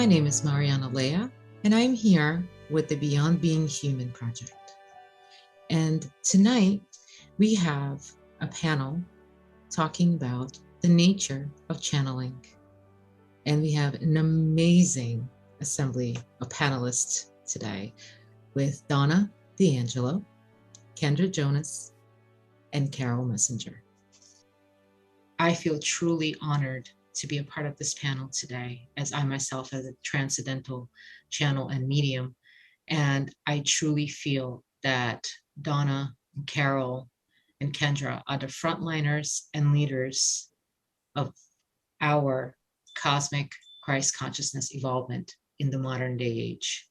My name is Marianna Leah, and I'm here with the Beyond Being Human project. And tonight we have a panel talking about the nature of channeling. And we have an amazing assembly of panelists today with Donna D'Angelo, Kendra Jonas, and Charol Messenger. I feel truly honored to be a part of this panel today, as I myself as a transcendental channel and medium. And I truly feel that Donna, and Charol, and Kendra are the frontliners and leaders of our cosmic Christ consciousness evolvement in the modern day age.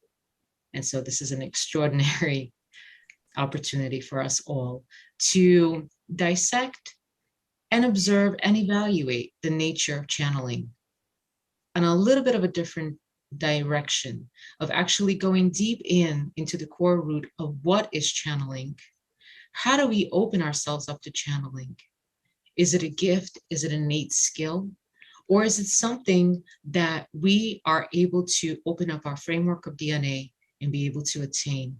And so this is an extraordinary opportunity for us all to dissect and observe and evaluate the nature of channeling and a little bit of a different direction of actually going deep into the core root of what is channeling. How do we open ourselves up to channeling? Is it a gift? Is it an innate skill? Or is it something that we are able to open up our framework of DNA and be able to attain?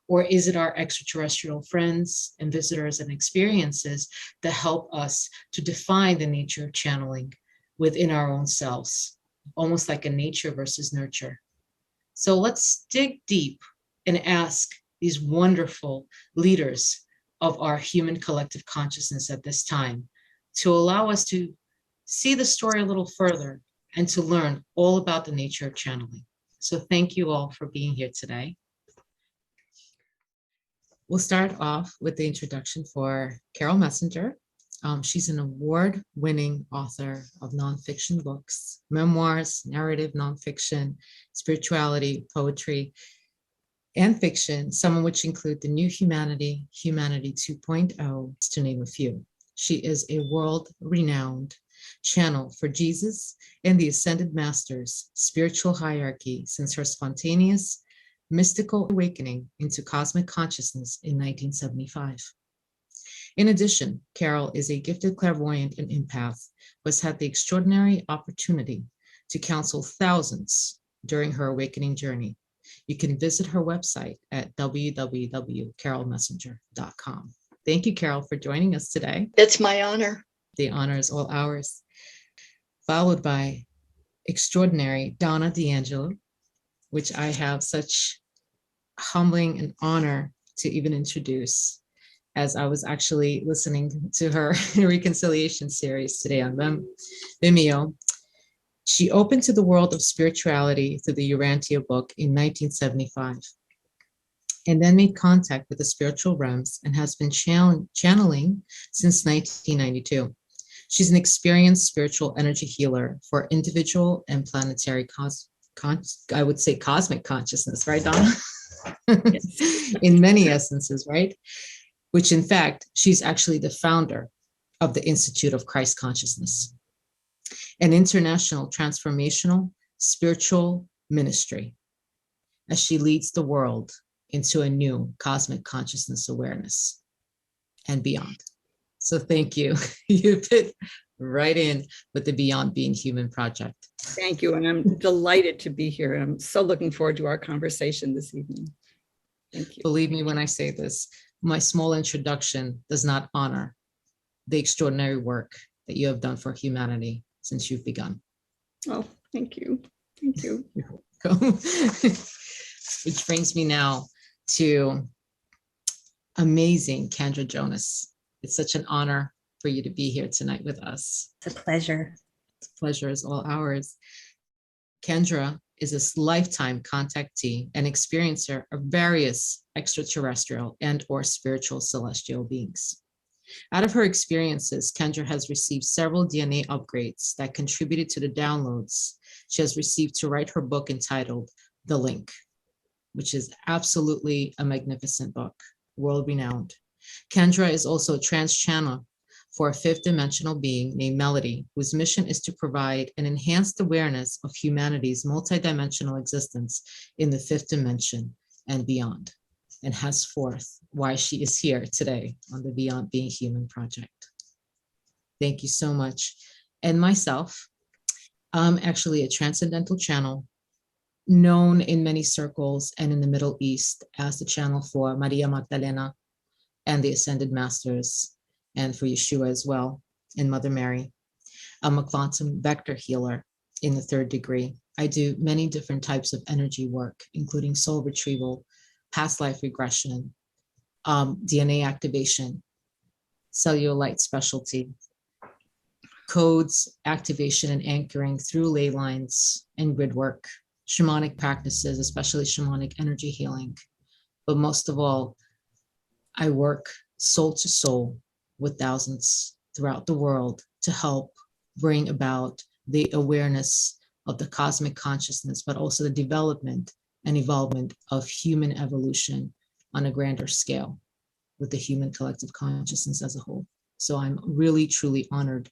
Or is it our extraterrestrial friends and visitors and experiences that help us to define the nature of channeling within our own selves, almost like a nature versus nurture? So let's dig deep and ask these wonderful leaders of our human collective consciousness at this time to allow us to see the story a little further and to learn all about the nature of channeling. So thank you all for being here today. We'll start off with the introduction for Charol Messenger. She's an award-winning author of nonfiction books, memoirs, narrative nonfiction, spirituality, poetry, and fiction, some of which include The New Humanity, Humanity 2.0, to name a few. She is a world-renowned channel for Jesus and the Ascended Masters' spiritual hierarchy since her spontaneous mystical awakening into cosmic consciousness in 1975. In addition, Charol is a gifted clairvoyant and empath who has had the extraordinary opportunity to counsel thousands during her awakening journey. You can visit her website at www.carolmessenger.com. Thank you, Charol, for joining us today. It's my honor. The honor is all ours. Followed by extraordinary Donna D'Angelo, which I have such humbling and honor to even introduce, as I was actually listening to her reconciliation series today on Vimeo. She opened to the world of spirituality through the Urantia book in 1975, and then made contact with the spiritual realms and has been channeling since 1992. She's an experienced spiritual energy healer for individual and planetary I would say cosmic consciousness, right, Donna? In many essences, right? Which in fact, she's actually the founder of the Institute of Christ Consciousness, an international transformational spiritual ministry, as she leads the world into a new cosmic consciousness awareness and beyond. So thank you. You fit right in with the Beyond Being Human project. Thank you. And I'm delighted to be here. I'm so looking forward to our conversation this evening. Thank you. Believe me when I say this, my small introduction does not honor the extraordinary work that you have done for humanity since you've begun. Oh, thank you. Thank you. You're welcome. Which brings me now to amazing Kendra Jonas. It's such an honor for you to be here tonight with us. It's a pleasure. The pleasure is all ours. Kendra is a lifetime contactee and experiencer of various extraterrestrial and or spiritual celestial beings. Out of her experiences, Kendra has received several DNA upgrades that contributed to the downloads she has received to write her book entitled The Link, which is absolutely a magnificent book, world-renowned. Kendra is also a trans channel for a fifth dimensional being named Melody, whose mission is to provide an enhanced awareness of humanity's multidimensional existence in the fifth dimension and beyond, and henceforth why she is here today on the Beyond Being Human project. Thank you so much. And myself, I'm actually a transcendental channel known in many circles and in the Middle East as the channel for Maria Magdalena and the Ascended Masters, and for Yeshua as well, and Mother Mary. I'm a quantum vector healer in the 3rd degree. I do many different types of energy work, including soul retrieval, past life regression, DNA activation, cellular light specialty, codes, activation, and anchoring through ley lines and grid work, shamanic practices, especially shamanic energy healing. But most of all, I work soul to soul with thousands throughout the world to help bring about the awareness of the cosmic consciousness, but also the development and evolvement of human evolution on a grander scale with the human collective consciousness as a whole. So I'm really, truly honored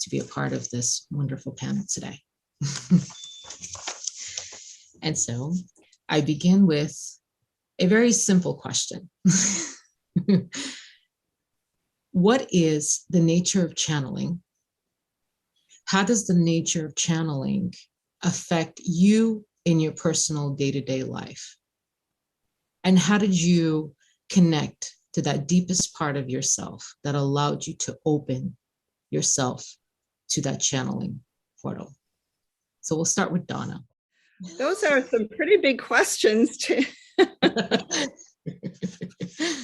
to be a part of this wonderful panel today. And so I begin with a very simple question. What is the nature of channeling? How does the nature of channeling affect you in your personal day-to-day life? And how did you connect to that deepest part of yourself that allowed you to open yourself to that channeling portal? So we'll start with Donna. Those are some pretty big questions.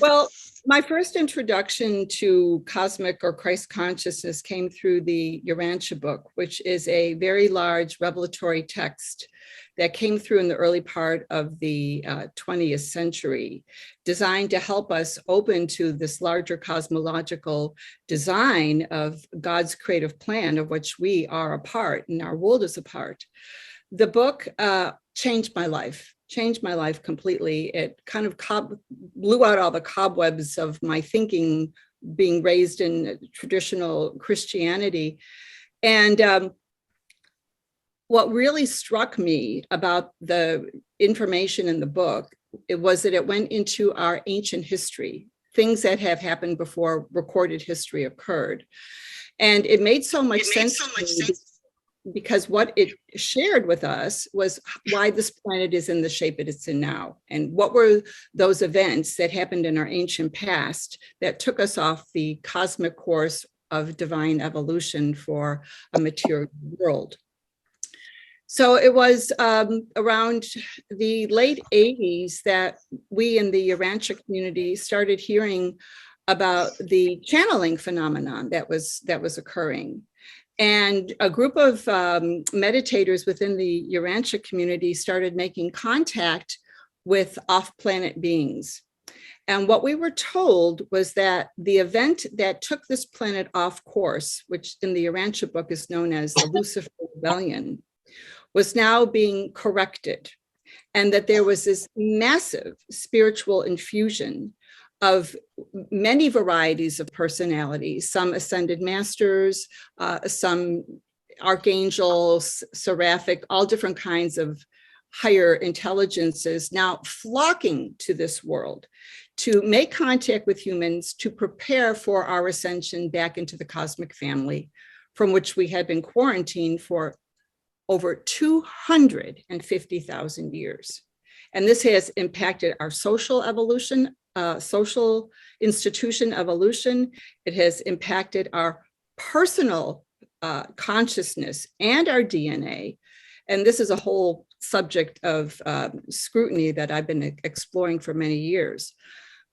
Well, my first introduction to cosmic or Christ consciousness came through the Urantia book, which is a very large revelatory text that came through in the early part of the 20th century, designed to help us open to this larger cosmological design of God's creative plan, of which we are a part and our world is a part. The book changed my life completely. It kind of blew out all the cobwebs of my thinking, being raised in traditional Christianity. And what really struck me about the information in the book, it was that it went into our ancient history, things that have happened before recorded history occurred. And it made so much sense to me, because what it shared with us was why this planet is in the shape it is in now, and what were those events that happened in our ancient past that took us off the cosmic course of divine evolution for a material world. So it was around the late 80s that we in the Urantia community started hearing about the channeling phenomenon that was occurring. And a group of meditators within the Urantia community started making contact with off-planet beings. And what we were told was that the event that took this planet off course, which in the Urantia book is known as the Lucifer Rebellion, was now being corrected. And that there was this massive spiritual infusion of many varieties of personalities, some ascended masters, some archangels, seraphic, all different kinds of higher intelligences now flocking to this world to make contact with humans, to prepare for our ascension back into the cosmic family, from which we had been quarantined for over 250,000 years. And this has impacted our social evolution, social institution evolution. It has impacted our personal consciousness and our DNA. And this is a whole subject of scrutiny that I've been exploring for many years.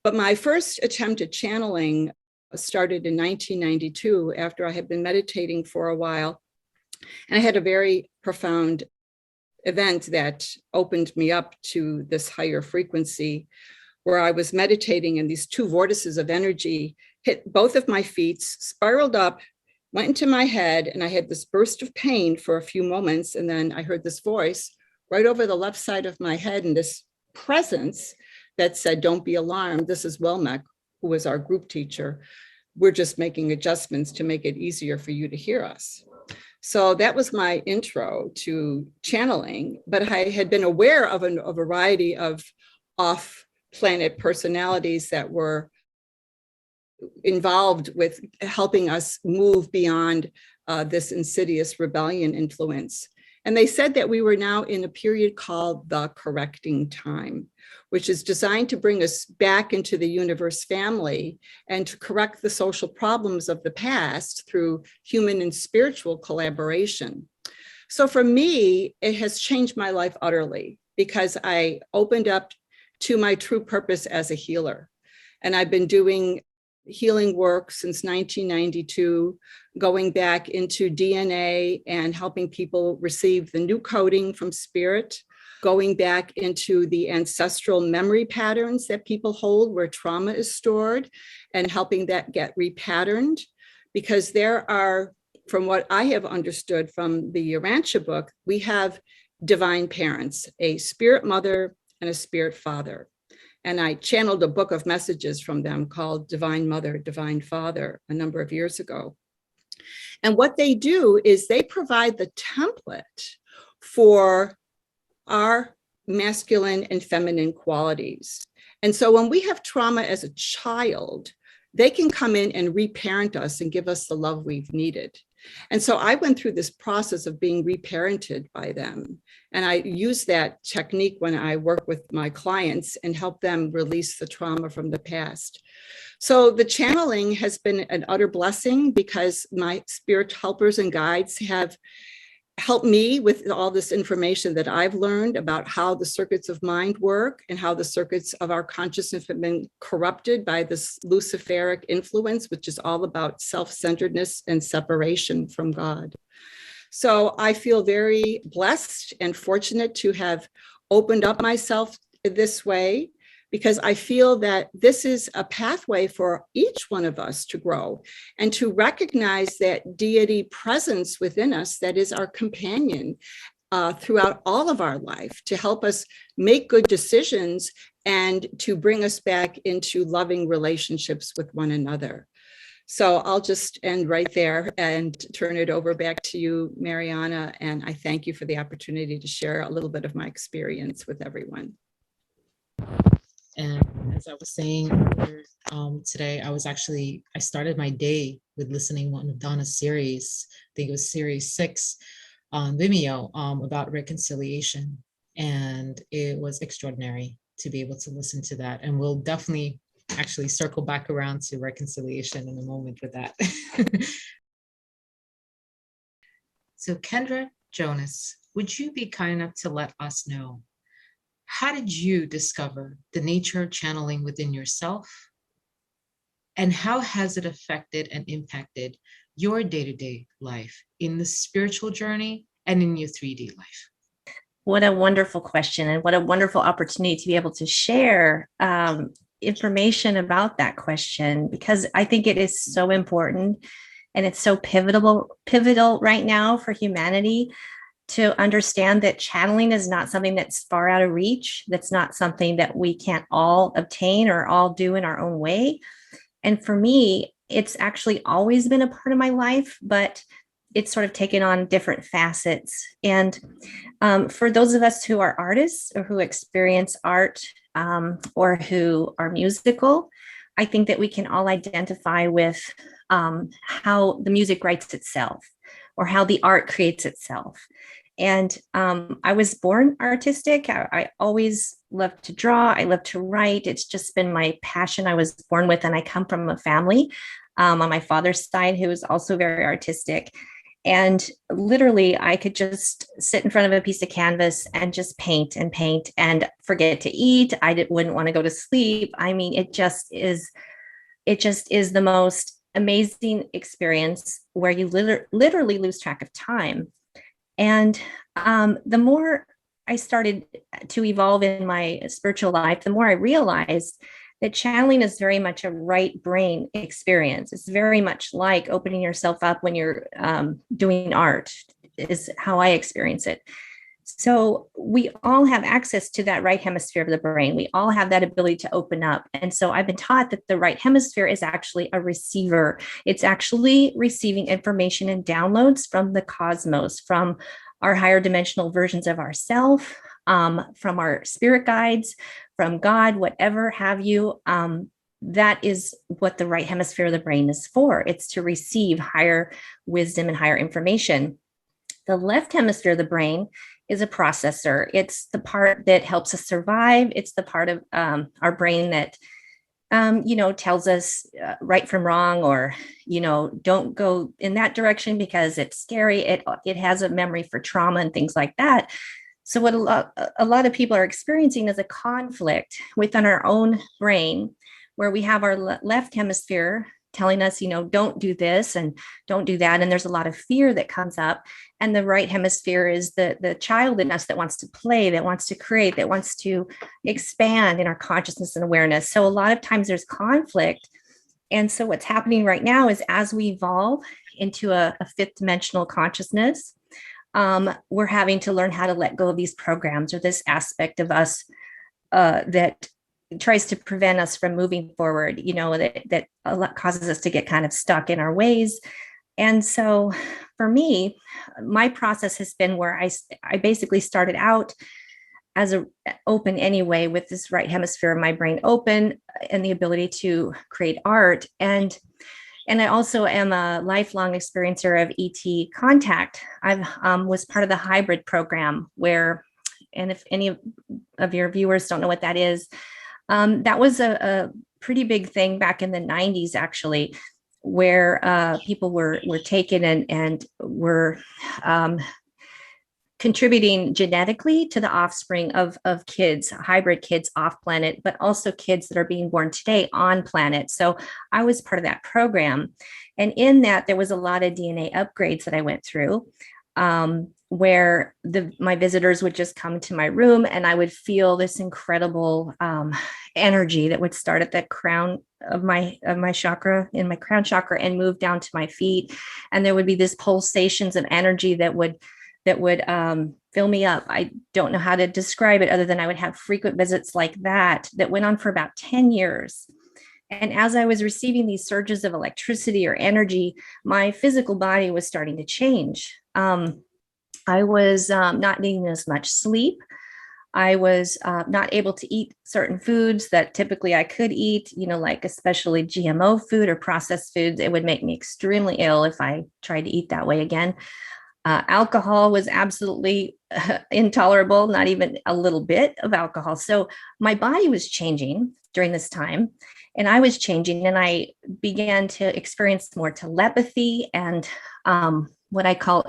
But my first attempt at channeling started in 1992 after I had been meditating for a while. And I had a very profound event that opened me up to this higher frequency, where I was meditating and these two vortices of energy hit both of my feet, spiraled up, went into my head, and I had this burst of pain for a few moments. And then I heard this voice right over the left side of my head, and this presence that said, "Don't be alarmed. This is Welmek, who was our group teacher. We're just making adjustments to make it easier for you to hear us." So that was my intro to channeling, but I had been aware of a variety of off-planet personalities that were involved with helping us move beyond this insidious rebellion influence. And they said that we were now in a period called the correcting time, which is designed to bring us back into the universe family and to correct the social problems of the past through human and spiritual collaboration. So for me, it has changed my life utterly because I opened up to my true purpose as a healer. And I've been doing healing work since 1992, going back into DNA and helping people receive the new coding from spirit, going back into the ancestral memory patterns that people hold where trauma is stored and helping that get repatterned. Because there are, from what I have understood from the Urantia book, we have divine parents, a spirit mother and a spirit father. And I channeled a book of messages from them called Divine Mother, Divine Father a number of years ago. And what they do is they provide the template for our masculine and feminine qualities. And so when we have trauma as a child, they can come in and reparent us and give us the love we've needed. And so I went through this process of being reparented by them. And I use that technique when I work with my clients and help them release the trauma from the past. So the channeling has been an utter blessing because my spirit helpers and guides have helped me with all this information that I've learned about how the circuits of mind work and how the circuits of our consciousness have been corrupted by this Luciferic influence, which is all about self-centeredness and separation from God. So I feel very blessed and fortunate to have opened up myself this way, because I feel that this is a pathway for each one of us to grow and to recognize that deity presence within us that is our companion throughout all of our life to help us make good decisions and to bring us back into loving relationships with one another. So I'll just end right there and turn it over back to you, Marianna. And I thank you for the opportunity to share a little bit of my experience with everyone. And as I was saying earlier, today, I started my day with listening one of Donna's series. I think it was series 6 on Vimeo about reconciliation. And it was extraordinary to be able to listen to that. And we'll definitely actually circle back around to reconciliation in a moment with that. So Kendra Jonas, would you be kind enough to let us know, how did you discover the nature of channeling within yourself? And how has it affected and impacted your day-to-day life in the spiritual journey and in your 3D life? What a wonderful question, and what a wonderful opportunity to be able to share information about that question, because I think it is so important and it's so pivotal right now for humanity to understand that channeling is not something that's far out of reach. That's not something that we can't all obtain or all do in our own way. And for me, it's actually always been a part of my life, but it's sort of taken on different facets. And for those of us who are artists or who experience art or who are musical, I think that we can all identify with how the music writes itself or how the art creates itself. And I was born artistic. I always loved to draw. I love to write. It's just been my passion I was born with. And I come from a family on my father's side who is also very artistic. And literally, I could just sit in front of a piece of canvas and just paint and forget to eat. Wouldn't want to go to sleep. I mean, it just is the most amazing experience where you literally lose track of time. And the more I started to evolve in my spiritual life, the more I realized that channeling is very much a right brain experience. It's very much like opening yourself up when you're doing art, is how I experience it. So we all have access to that right hemisphere of the brain. We all have that ability to open up. And so I've been taught that the right hemisphere is actually a receiver. It's actually receiving information and downloads from the cosmos, from our higher dimensional versions of ourself, from our spirit guides, from God, whatever have you. That is what the right hemisphere of the brain is for. It's to receive higher wisdom and higher information. The left hemisphere of the brain is a processor. It's the part that helps us survive. It's the part of our brain that, tells us right from wrong, or, don't go in that direction because it's scary. It has a memory for trauma and things like that. So what a lot of people are experiencing is a conflict within our own brain, where we have our left hemisphere telling us, don't do this and don't do that. And there's a lot of fear that comes up. And the right hemisphere is the child in us that wants to play, that wants to create, that wants to expand in our consciousness and awareness. So a lot of times there's conflict. And so what's happening right now is, as we evolve into a fifth dimensional consciousness, we're having to learn how to let go of these programs, or this aspect of us that tries to prevent us from moving forward, that a lot causes us to get kind of stuck in our ways. And so for me, my process has been where I basically started out as a open anyway, with this right hemisphere of my brain open and the ability to create art. And I also am a lifelong experiencer of ET contact. I was part of the hybrid program where, and if any of your viewers don't know what that is, that was a pretty big thing back in the 90s, actually, where people were taken and were contributing genetically to the offspring of kids, hybrid kids off planet, but also kids that are being born today on planet. So I was part of that program. And in that, there was a lot of DNA upgrades that I went through, where my visitors would just come to my room and I would feel this incredible energy that would start at the crown of my chakra, in my crown chakra, and move down to my feet. And there would be these pulsations of energy that would fill me up. I don't know how to describe it other than I would have frequent visits like that went on for about 10 years. And as I was receiving these surges of electricity or energy, my physical body was starting to change. I was not needing as much sleep. I was not able to eat certain foods that typically I could eat, like especially GMO food or processed foods. It would make me extremely ill if I tried to eat that way again. Alcohol was absolutely intolerable, not even a little bit of alcohol. So my body was changing during this time, and I was changing, and I began to experience more telepathy and what I call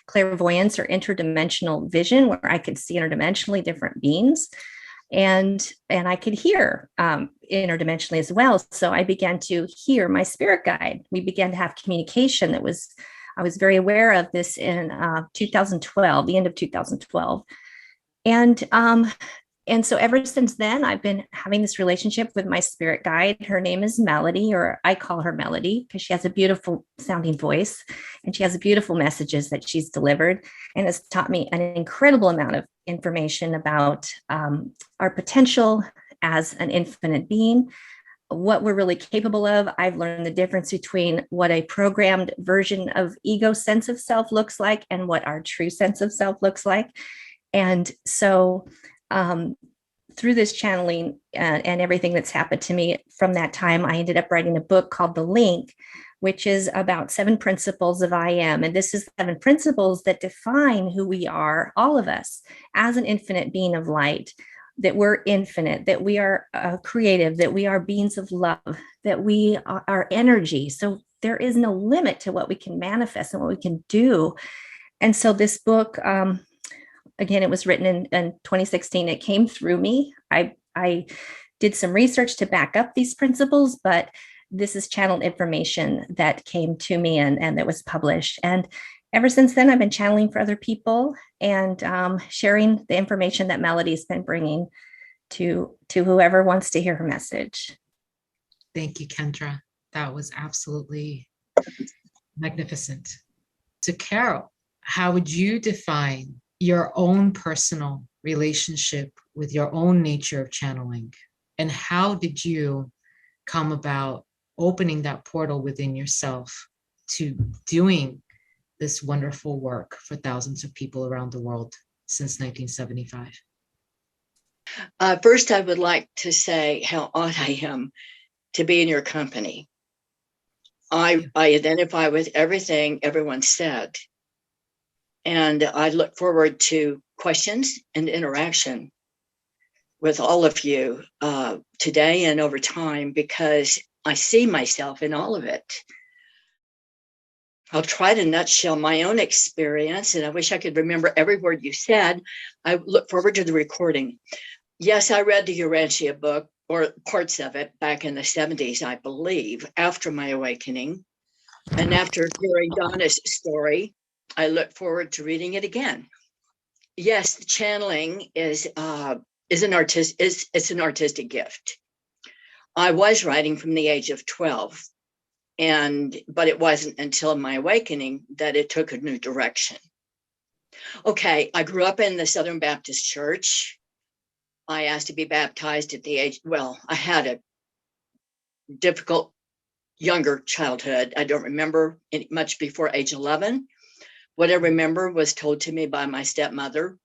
clairvoyance, or interdimensional vision, where I could see interdimensionally different beings, and I could hear interdimensionally as well. So I began to hear my spirit guide. We began to have communication I was very aware of this in 2012, the end of 2012. And so ever since then, I've been having this relationship with my spirit guide. Her name is Melody, or I call her Melody because she has a beautiful sounding voice and she has beautiful messages that she's delivered, and has taught me an incredible amount of information about our potential as an infinite being, what we're really capable of. I've learned the difference between what a programmed version of ego sense of self looks like and what our true sense of self looks like. And so through this channeling and everything that's happened to me from that time, I ended up writing a book called The Link, which is about 7 principles of I am. And this is 7 principles that define who we are, all of us, as an infinite being of light, that we're infinite, that we are creative, that we are beings of love, that we are energy. So there is no limit to what we can manifest and what we can do. And so this book, again, it was written in 2016. It came through me. I did some research to back up these principles, but this is channeled information that came to me and that was published. And ever since then, I've been channeling for other people and sharing the information that Melody's been bringing to whoever wants to hear her message. Thank you, Kendra. That was absolutely magnificent. So, Carol, how would you define your own personal relationship with your own nature of channeling? And how did you come about opening that portal within yourself to doing this wonderful work for thousands of people around the world since 1975? First, I would like to say how honored I am to be in your company. I identify with everything everyone said. And I look forward to questions and interaction with all of you today and over time, because I see myself in all of it. I'll try to nutshell my own experience, and I wish I could remember every word you said. I look forward to the recording. Yes, I read the Urantia book, or parts of it, back in the 70s, I believe, after my awakening. And after hearing Donna's story, I look forward to reading it again. Yes, the channeling is an artistic gift. I was writing from the age of 12. But it wasn't until my awakening that it took a new direction. Okay, I grew up in the Southern Baptist Church. I asked to be baptized at the age, well, I had a difficult younger childhood. I don't remember much before age 11. What I remember was told to me by my stepmother.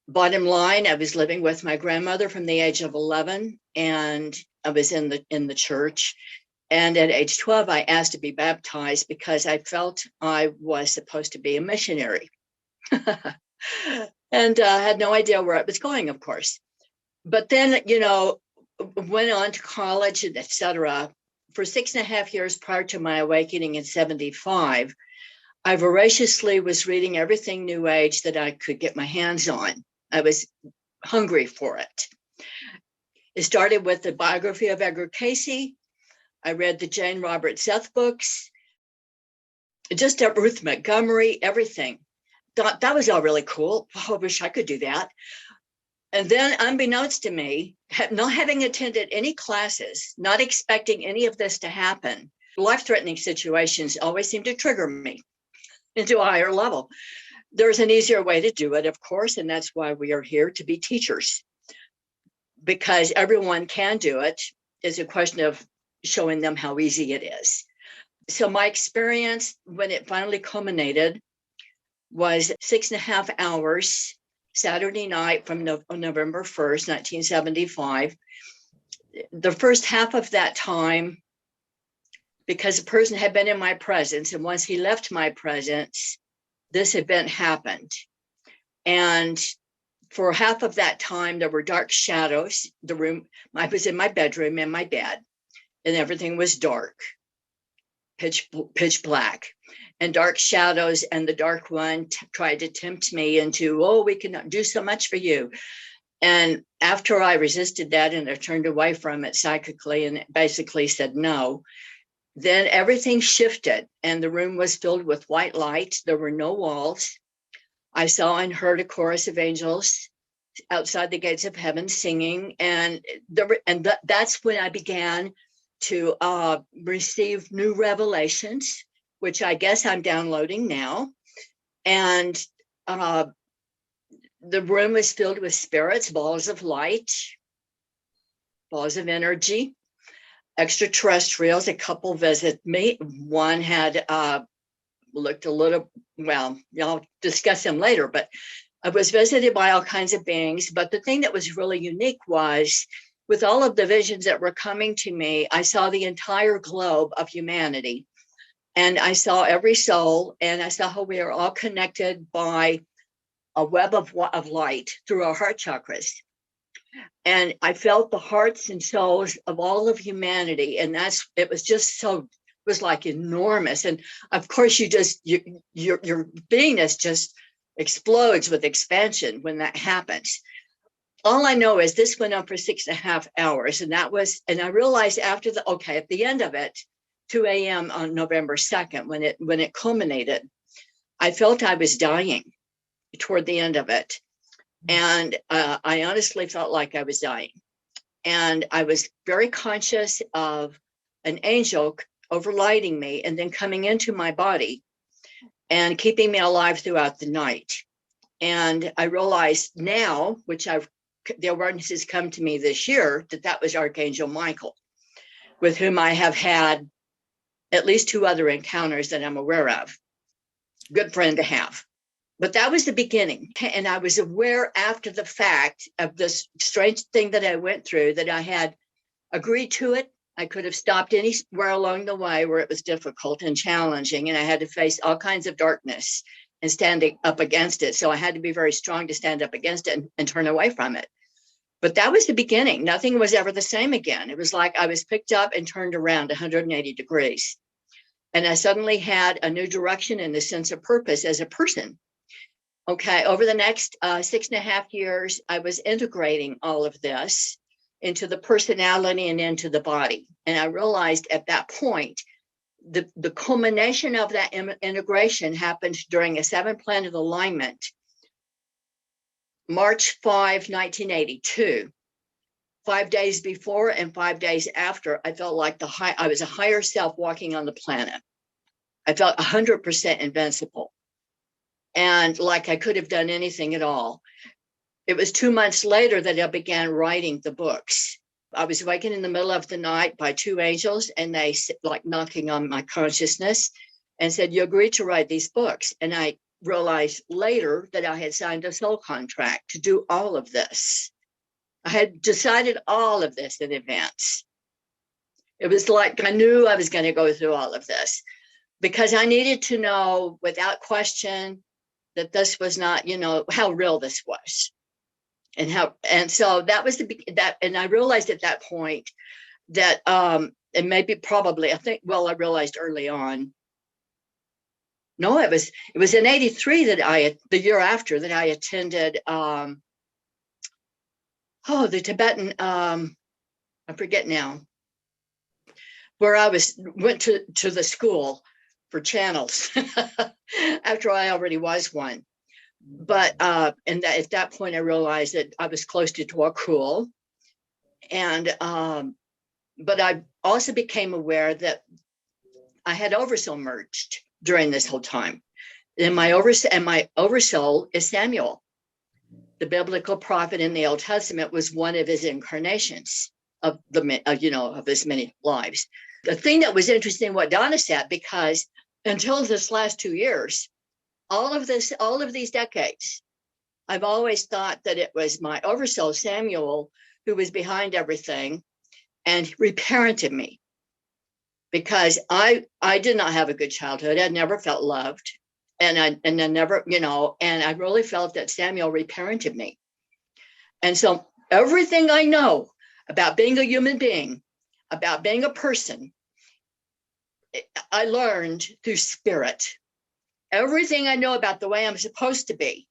Bottom line, I was living with my grandmother from the age of 11, and I was in the church. And at age 12, I asked to be baptized because I felt I was supposed to be a missionary. And had no idea where it was going, of course. But then, went on to college, etc. For 6.5 years prior to my awakening in 75, I voraciously was reading everything New Age that I could get my hands on. I was hungry for it. It started with the biography of Edgar Cayce. I read the Jane Robert Seth books, just Ruth Montgomery, everything. Thought that was all really cool. Oh, I wish I could do that. And then, unbeknownst to me, not having attended any classes, not expecting any of this to happen, life-threatening situations always seem to trigger me into a higher level. There's an easier way to do it, of course, and that's why we are here, to be teachers. Because everyone can do it. It's a question of showing them how easy it is. So my experience when it finally culminated was 6.5 hours, Saturday night from November 1st, 1975. The first half of that time, because the person had been in my presence, and once he left my presence, this event happened. And for half of that time, there were dark shadows. The room, I was in my bedroom in my bed, and everything was dark, pitch black, and dark shadows. And the dark one tried to tempt me into, oh, we can do so much for you. And after I resisted that and I turned away from it psychically and basically said no, then everything shifted and the room was filled with white light. There were no walls. I saw and heard a chorus of angels outside the gates of heaven singing. And that's when I began to receive new revelations, which I guess I'm downloading now. And the room was filled with spirits, balls of light, balls of energy, extraterrestrials. A couple visited me. One had looked a little, well, I'll discuss them later, but I was visited by all kinds of beings. But the thing that was really unique was, with all of the visions that were coming to me, I saw the entire globe of humanity. And I saw every soul, and I saw how we are all connected by a web of light through our heart chakras. And I felt the hearts and souls of all of humanity. And it was just so, it was like enormous. And of course, your beingness just explodes with expansion when that happens. All I know is this went on for 6.5 hours. And I realized at the end of it, 2 a.m. on November 2nd, when it culminated, I felt I was dying toward the end of it. And I honestly felt like I was dying. And I was very conscious of an angel overlighting me and then coming into my body and keeping me alive throughout the night. And I realized now, the awareness has come to me this year, that was Archangel Michael, with whom I have had at least 2 other encounters that I'm aware of. Good friend to have. But that was the beginning. And I was aware after the fact of this strange thing that I went through, that I had agreed to it. I could have stopped anywhere along the way where it was difficult and challenging, and I had to face all kinds of darkness and standing up against it. So I had to be very strong to stand up against it and turn away from it. But that was the beginning. Nothing was ever the same again. It was like I was picked up and turned around 180 degrees. And I suddenly had a new direction and a sense of purpose as a person. Okay, over the next 6.5 years, I was integrating all of this into the personality and into the body. And I realized at that point, the culmination of that integration happened during a 7-planet alignment, March 5, 1982. 5 days before and 5 days after, I felt like I was a higher self walking on the planet. I felt 100% invincible and like I could have done anything at all. It was 2 months later that I began writing the books. I was awakened in the middle of the night by 2 angels, and they like knocking on my consciousness and said, "You agreed to write these books." And I realized later that I had signed a soul contract to do all of this. I had decided all of this in advance. It was like I knew I was going to go through all of this because I needed to know without question that this was not, how real this was. And so that was and I realized at that point that, and maybe probably, I realized early on, no, it was in 83 the year after that I attended, the Tibetan, I forget now, where I went to the school for channels after I already was one. But at that point, I realized that I was close to Dwarkul. And but I also became aware that I had oversoul merged during this whole time. And my oversoul is Samuel. The biblical prophet in the Old Testament was one of his incarnations of his many lives. The thing that was interesting, what Donna said, because until this last 2 years, all of these decades, I've always thought that it was my oversoul, Samuel, who was behind everything and reparented me because I did not have a good childhood. I never felt loved. And I never, and I really felt that Samuel reparented me. And so everything I know about being a human being, about being a person, I learned through spirit. Everything I know about the way I'm supposed to be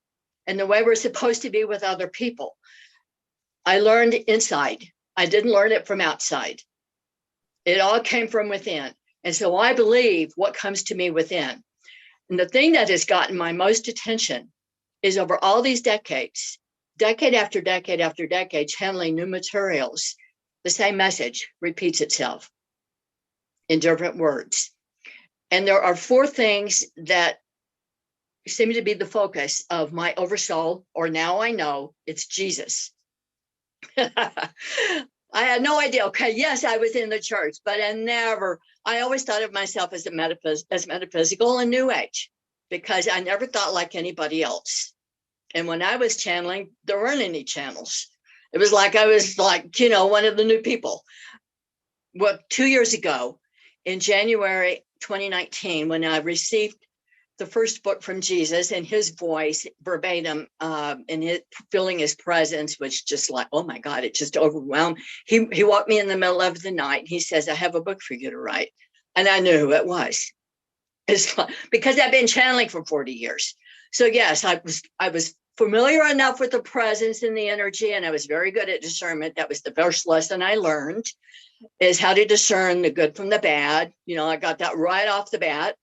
and the way we're supposed to be with other people, I learned inside. I didn't learn it from outside. It all came from within. And so I believe what comes to me within. And the thing that has gotten my most attention is over all these decades, decade after decade after decade, channeling new materials, the same message repeats itself in different words. And there are 4 things that seem to be the focus of my oversoul, or now I know it's Jesus. I had no idea. Okay, yes, I was in the church, but I always thought of myself as metaphysical and New Age because I never thought like anybody else. And when I was channeling, there weren't any channels. It was like I was like, one of the new people. Well, 2 years ago, in January 2019, when I received the first book from Jesus in his voice, verbatim, and feeling his presence, which just like, oh my God, it just overwhelmed. He walked me in the middle of the night. He says, "I have a book for you to write." And I knew who it was. It's because I've been channeling for 40 years. So yes, I was familiar enough with the presence and the energy, and I was very good at discernment. That was the first lesson I learned, is how to discern the good from the bad. I got that right off the bat.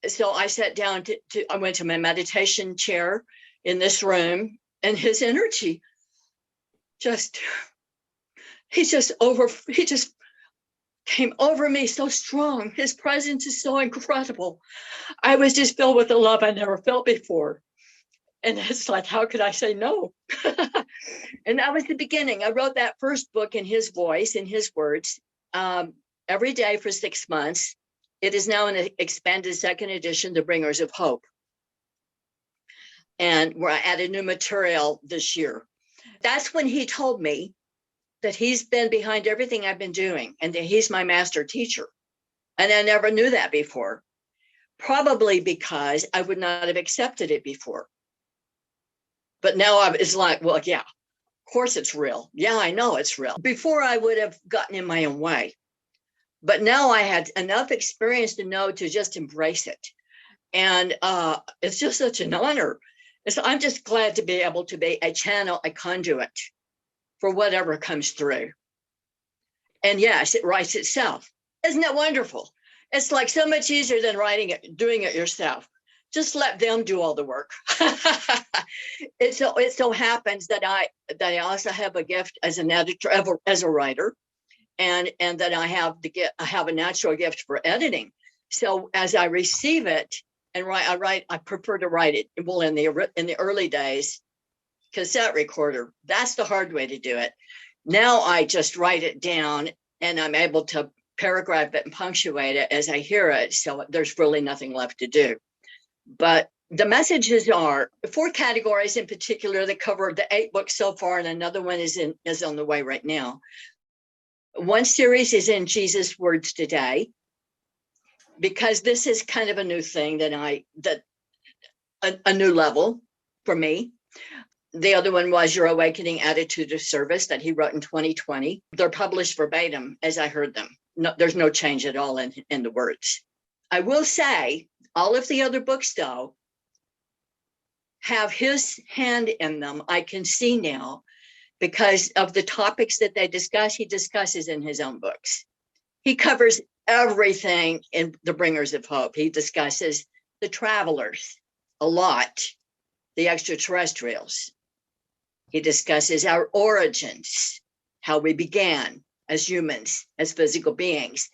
So I sat down I went to my meditation chair in this room, and his energy he just came over me so strong. His presence is so incredible. I was just filled with a love I never felt before. And it's like, how could I say no? And that was the beginning. I wrote that first book in his voice, in his words, every day for 6 months. It is now an expanded second edition, The Bringers of Hope. And where I added new material this year. That's when he told me that he's been behind everything I've been doing and that he's my master teacher. And I never knew that before. probably because I would not have accepted it before. But now it's like, well, yeah, of course it's real. Yeah, I know it's real. Before I would have gotten in my own way. But now I had enough experience to know to just embrace it. And it's just such an honor. And so I'm just glad to be able to be a channel, a conduit for whatever comes through. And yes, it writes itself. Isn't that wonderful? It's like so much easier than doing it yourself. Just let them do all the work. It so happens that I also have a gift as an editor, as a writer, and that I have a natural gift for editing. So as I receive it and I prefer to write it. Well, in the early days, cassette recorder. That's the hard way to do it. Now I just write it down, and I'm able to paragraph it and punctuate it as I hear it. So there's really nothing left to do. But the messages are 4 categories in particular that cover the 8 books so far, and another one is on the way right now. One series is in Jesus' Words Today, because this is kind of a new thing a new level for me. The other one was Your Awakening Attitude of Service that he wrote in 2020. They're published verbatim as I heard them. No, there's no change at all in the words. I will say all of the other books, though, have his hand in them. I can see now because of the topics that they discuss, he discusses in his own books. He covers everything in The Bringers of Hope. He discusses the travelers a lot, the extraterrestrials. He discusses our origins, how we began as humans, as physical beings.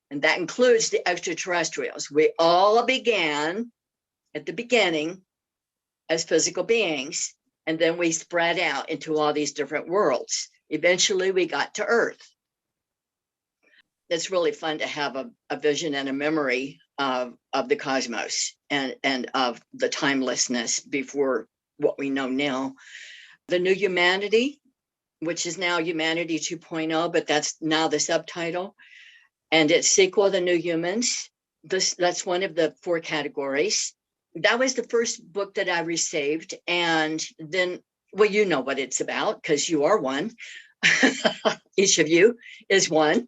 And that includes the extraterrestrials. We all began at the beginning as physical beings, and then we spread out into all these different worlds. Eventually, we got to Earth. It's really fun to have a vision and a memory of the cosmos and of the timelessness before what we know now. The New Humanity, which is now Humanity 2.0, but that's now the subtitle. And its sequel, The New Humans. That's one of the 4 categories. That was the first book that I received. And then, well, you know what it's about because you are one. Each of you is one.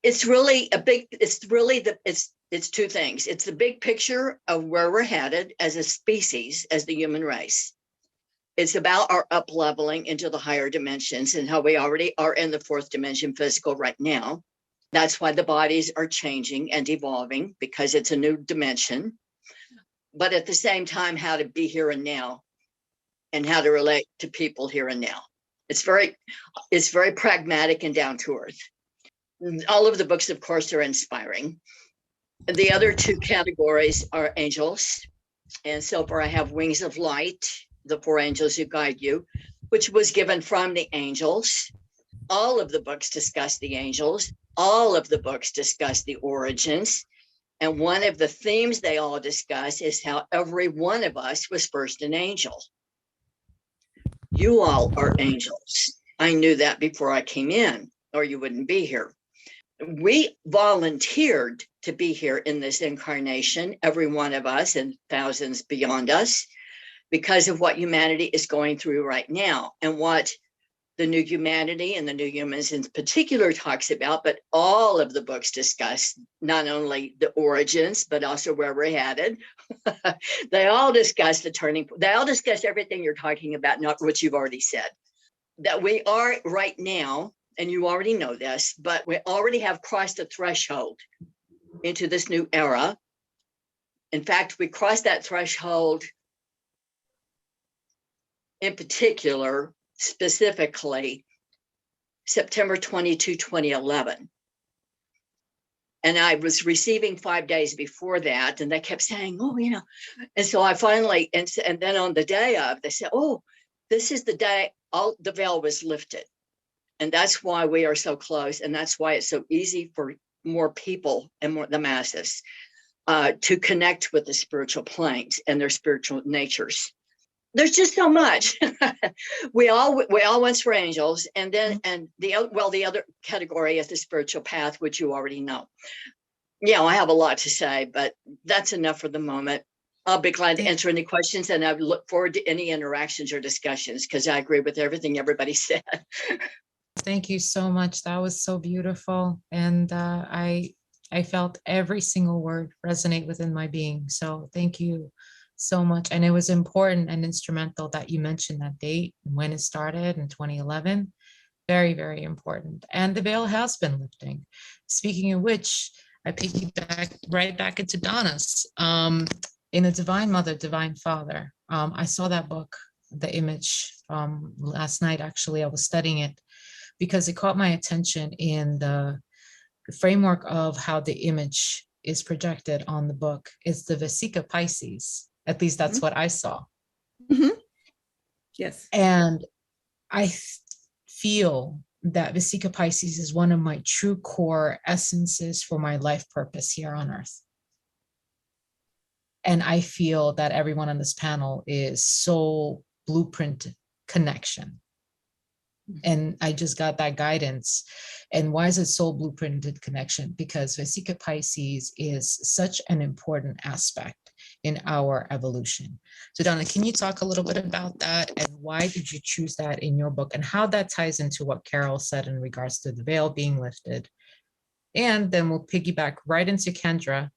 It's really it's 2 things. It's the big picture of where we're headed as a species, as the human race. It's about our up-leveling into the higher dimensions and how we already are in the 4th dimension physical right now. That's why the bodies are changing and evolving, because it's a new dimension. But at the same time, how to be here and now and how to relate to people here and now. It's very pragmatic and down to earth. All of the books, of course, are inspiring. The other 2 categories are angels. And so far I have Wings of Light, the 4 angels who guide you, which was given from the angels. All of the books discuss the angels. All of the books discuss the origins. And one of the themes they all discuss is how every one of us was first an angel. You all are angels. I knew that before I came in, or you wouldn't be here. We volunteered to be here in this incarnation, every one of us and thousands beyond us, because of what humanity is going through right now and what the New Humanity and the New Humans in particular talks about, but all of the books discuss not only the origins, but also where we're headed. They all discuss the turning point. They all discuss everything you're talking about, not what you've already said. That we are right now, and you already know this, but we already have crossed the threshold into this new era. In fact, we crossed that threshold in particular, specifically September 22, 2011. And I was receiving 5 days before that, and they kept saying, oh, you know. And so I finally, and then on the day of, they said, oh, this is the day all the veil was lifted. And that's why we are so close. And that's why it's so easy for more people and more the masses to connect with the spiritual planes and their spiritual natures. There's just so much. we all once were angels, and then the other category is the spiritual path, which you already know. Yeah, I have a lot to say, but that's enough for the moment. I'll be glad to answer any questions, and I look forward to any interactions or discussions, because I agree with everything everybody said. Thank you so much. That was so beautiful. And I felt every single word resonate within my being. So thank you so much. And it was important and instrumental that you mentioned that date and when it started in 2011. Very, very important. And the veil has been lifting. Speaking of which, I piggyback right back into Donna's. In a Divine Mother, Divine Father. I saw that book, the image, last night. Actually, I was studying it because it caught my attention in the framework of how the image is projected on the book. It's the Vesica Pisces. At least that's what I saw. Mm-hmm. Yes. And I feel that Vesica Pisces is one of my true core essences for my life purpose here on Earth. And I feel that everyone on this panel is soul blueprint connection. And I just got that guidance. And why is it soul blueprinted connection? Because Vesica Pisces is such an important aspect in our evolution. So Donna, can you talk a little bit about that, and why did you choose that in your book, and how that ties into what Carol said in regards to the veil being lifted? And then we'll piggyback right into Kendra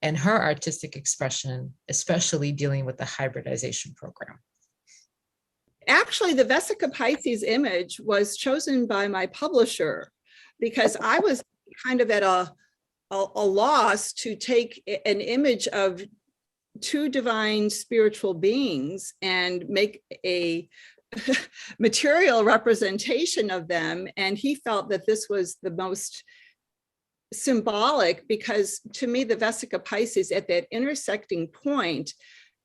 and her artistic expression, especially dealing with the hybridization program. Actually, the Vesica Pisces image was chosen by my publisher because I was kind of at a loss to take an image of two divine spiritual beings and make a material representation of them. And he felt that this was the most symbolic, because to me, the Vesica Pisces at that intersecting point,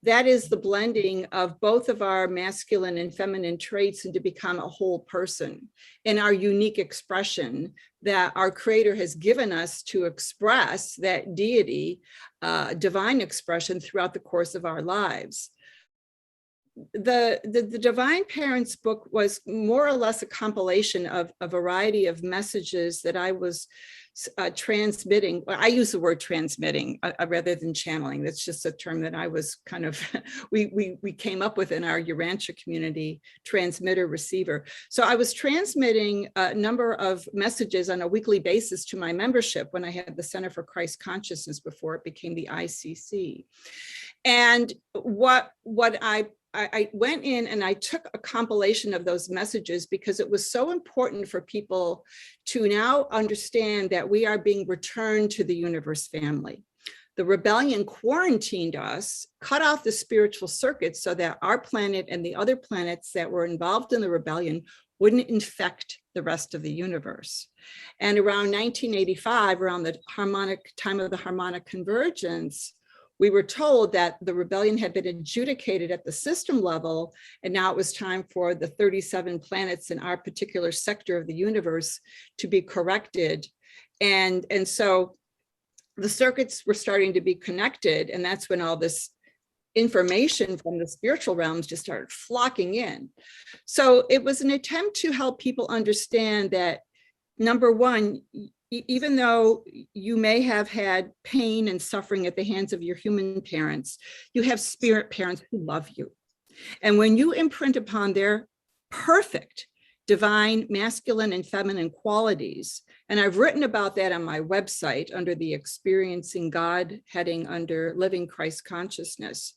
that is the blending of both of our masculine and feminine traits and to become a whole person in our unique expression that our Creator has given us to express that deity, divine expression throughout the course of our lives. The Divine Parents book was more or less a compilation of a variety of messages that I was transmitting. I use the word transmitting rather than channeling. That's just a term that I was kind of, we came up with in our Urantia community, transmitter, receiver. So I was transmitting a number of messages on a weekly basis to my membership when I had the Center for Christ Consciousness before it became the ICC. And what I went in and I took a compilation of those messages because it was so important for people to now understand that we are being returned to the universe family. The rebellion quarantined us, cut off the spiritual circuits so that our planet and the other planets that were involved in the rebellion wouldn't infect the rest of the universe. And around 1985, around the time of the harmonic convergence, we were told that the rebellion had been adjudicated at the system level, and now it was time for the 37 planets in our particular sector of the universe to be corrected. And so the circuits were starting to be connected, and that's when all this information from the spiritual realms just started flocking in. So it was an attempt to help people understand that, number one, even though you may have had pain and suffering at the hands of your human parents, you have spirit parents who love you. And when you imprint upon their perfect divine masculine and feminine qualities, and I've written about that on my website under the Experiencing God heading under Living Christ Consciousness,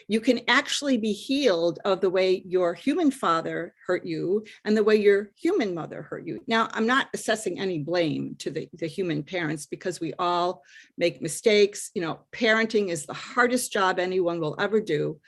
you can actually be healed of the way your human father hurt you and the way your human mother hurt you. Now, I'm not assessing any blame to the human parents because we all make mistakes. You know, parenting is the hardest job anyone will ever do.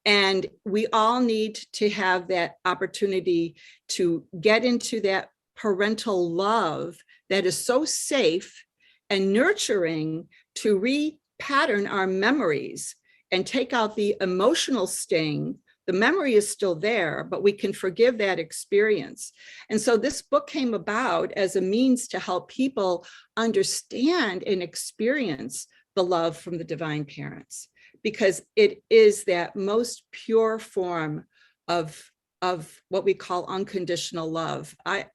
And we all need to have that opportunity to get into that parental love that is so safe and nurturing to repattern our memories and take out the emotional sting. The memory is still there, but we can forgive that experience. And so this book came about as a means to help people understand and experience the love from the divine parents, because it is that most pure form of what we call unconditional love. I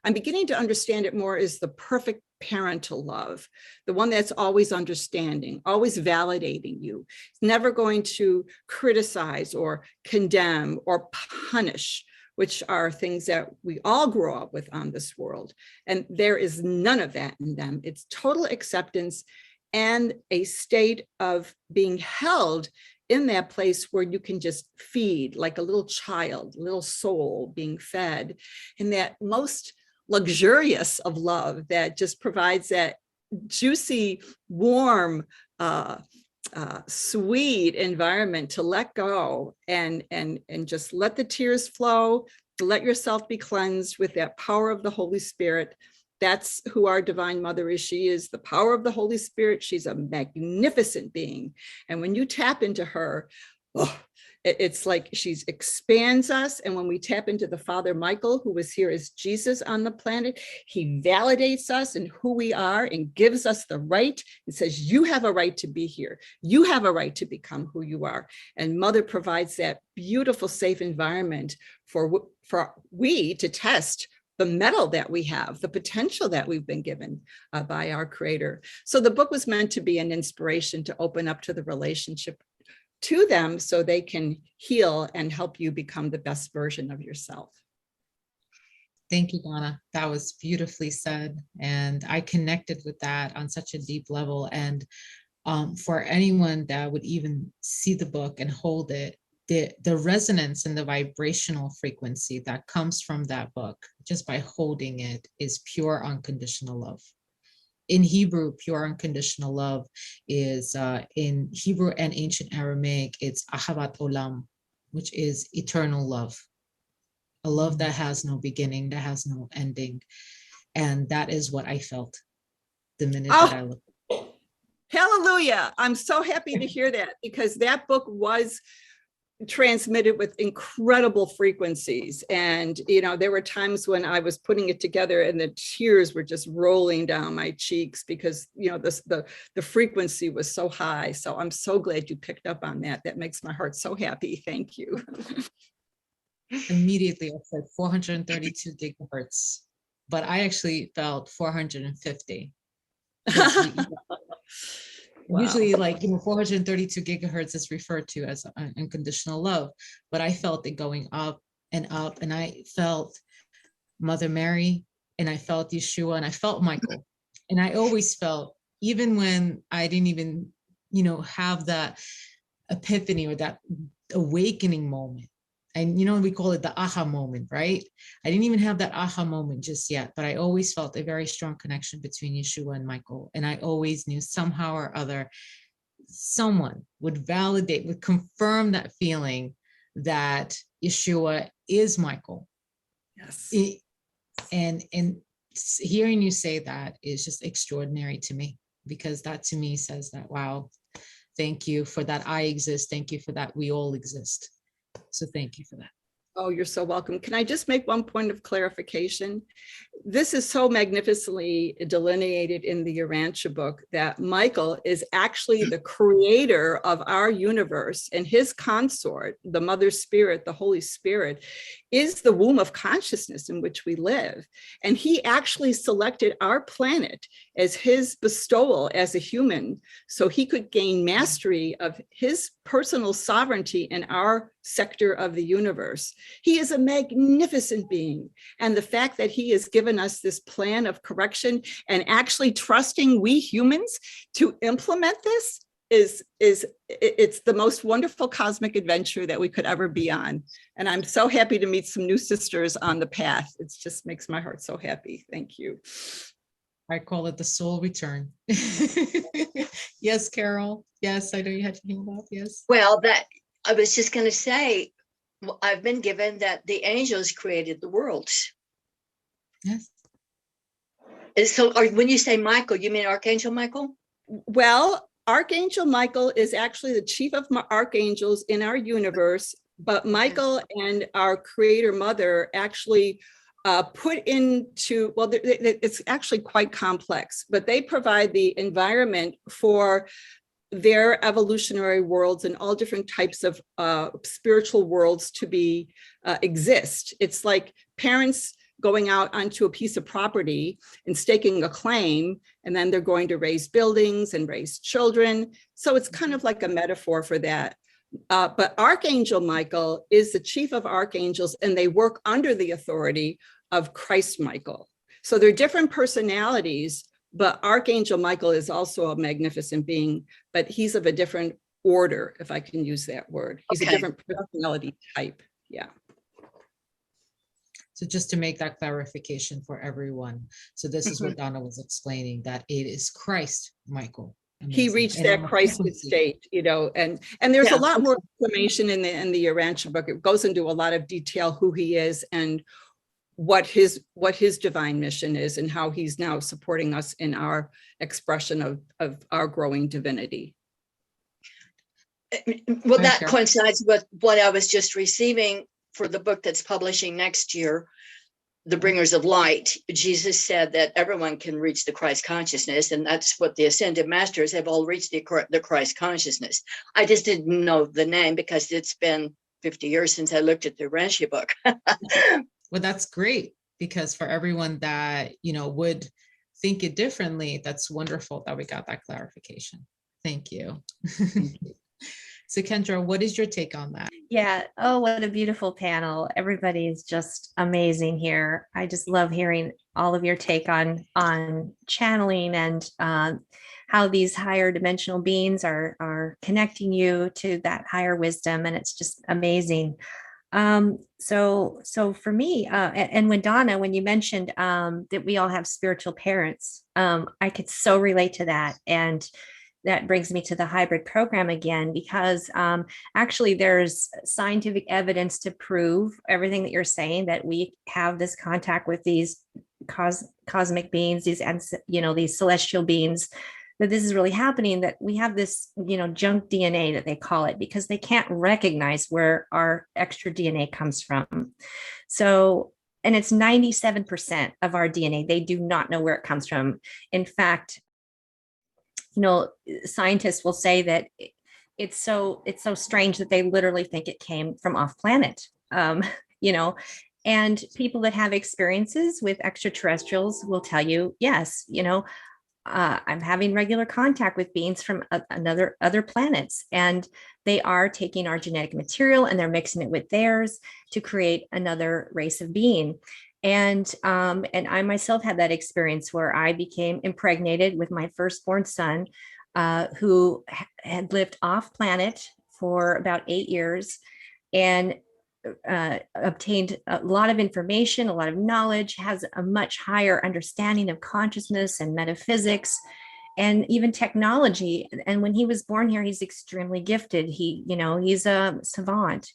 I'm beginning to understand it more as the perfect parental love, the one that's always understanding, always validating you, never going to criticize or condemn or punish, which are things that we all grow up with on this world. And there is none of that in them. It's total acceptance and a state of being held in that place where you can just feed like a little child, little soul being fed, and that most luxurious of love that just provides that juicy, warm, sweet environment to let go and just let the tears flow, let yourself be cleansed with that power of the Holy Spirit. That's who our Divine Mother is. She is the power of the Holy Spirit. She's a magnificent being. And when you tap into her, it's like she expands us. And when we tap into the Father Michael, who was here as Jesus on the planet, he validates us and who we are and gives us the right and says, you have a right to be here. You have a right to become who you are. And Mother provides that beautiful, safe environment for we to test the metal that we have, the potential that we've been given by our Creator. So the book was meant to be an inspiration to open up to the relationship to them so they can heal and help you become the best version of yourself. Thank you, Donna. That was beautifully said. And I connected with that on such a deep level. And for anyone that would even see the book and hold it, the resonance and the vibrational frequency that comes from that book, just by holding it, is pure unconditional love. In Hebrew, pure unconditional love is, in Hebrew and ancient Aramaic, it's ahavat olam, which is eternal love. A love that has no beginning, that has no ending. And that is what I felt the minute that I looked. Hallelujah. I'm so happy to hear that, because that book was transmitted with incredible frequencies. And, you know, there were times when I was putting it together and the tears were just rolling down my cheeks because, you know, the frequency was so high. So I'm so glad you picked up on that. That makes my heart so happy. Thank you. Immediately I said 432 gigahertz, but I actually felt 450. Wow. Usually, like, you know, 432 gigahertz is referred to as unconditional love, but I felt it going up, and I felt Mother Mary, and I felt Yeshua, and I felt Michael. And I always felt, even when I didn't even, you know, have that epiphany or that awakening moment. And, you know, we call it the aha moment, right? I didn't even have that aha moment just yet, but I always felt a very strong connection between Yeshua and Michael. And I always knew somehow or other, someone would validate, would confirm that feeling that Yeshua is Michael. Yes. And hearing you say that is just extraordinary to me, because that to me says that, wow, thank you for that. I exist. Thank you for that. We all exist. So thank you for that. Oh, you're so welcome. Can I just make one point of clarification? This is so magnificently delineated in the Urantia book that Michael is actually the creator of our universe, and his consort, the Mother Spirit, the Holy Spirit, is the womb of consciousness in which we live. And he actually selected our planet as his bestowal as a human, so he could gain mastery of his personal sovereignty in our sector of the universe. He is a magnificent being. And the fact that he has given us this plan of correction and actually trusting we humans to implement this it's the most wonderful cosmic adventure that we could ever be on. And I'm so happy to meet some new sisters on the path. It just makes my heart so happy. Thank you. I call it the soul return. Yes, Carol. Yes, I know you had your hand up. Yes. Well, that I was just going to say, I've been given that the angels created the worlds. Yes. So when you say Michael, you mean Archangel Michael? Well, Archangel Michael is actually the chief of archangels in our universe, but Michael and our creator mother actually put into, well, it's actually quite complex, but they provide the environment for their evolutionary worlds and all different types of spiritual worlds to be exist. It's like parents going out onto a piece of property and staking a claim, and then they're going to raise buildings and raise children. So it's kind of like a metaphor for that. But Archangel Michael is the chief of archangels, and they work under the authority of Christ Michael. So they're different personalities, but Archangel Michael is also a magnificent being, but he's of a different order, if I can use that word. He's a different personality type. Yeah. So just to make that clarification for everyone. So this is what Donna was explaining, that it is Christ Michael. Amazing. He reached that Christed state, you know, and there's a lot more information in the Urantia book. It goes into a lot of detail who he is and what his divine mission is, and how he's now supporting us in our expression of our growing divinity. Well, that coincides with what I was just receiving for the book that's publishing next year, The Bringers of Light. Jesus said that everyone can reach the Christ consciousness, and that's what the Ascended Masters have all reached, the Christ consciousness. I just didn't know the name because it's been 50 years since I looked at the Urantia book. Well, that's great, because for everyone that, you know, would think it differently, that's wonderful that we got that clarification. Thank you. So Kendra, what is your take on that? Yeah. Oh, what a beautiful panel. Everybody is just amazing here. I just love hearing all of your take on channeling and how these higher dimensional beings are connecting you to that higher wisdom. And it's just amazing. So for me, and when you mentioned that we all have spiritual parents, I could so relate to that. And that brings me to the hybrid program again, because actually there's scientific evidence to prove everything that you're saying, that we have this contact with these cosmic beings, these celestial beings, that this is really happening, that we have this, junk DNA that they call it, because they can't recognize where our extra DNA comes from. So, and it's 97% of our DNA. They do not know where it comes from. In fact, scientists will say that it's so strange that they literally think it came from off planet, and people that have experiences with extraterrestrials will tell you, yes, I'm having regular contact with beings from other planets, and they are taking our genetic material and they're mixing it with theirs to create another race of being. And I myself had that experience where I became impregnated with my firstborn son, who had lived off planet for about 8 years, and obtained a lot of information, a lot of knowledge, has a much higher understanding of consciousness and metaphysics and even technology. And when he was born here, he's extremely gifted. He's a savant.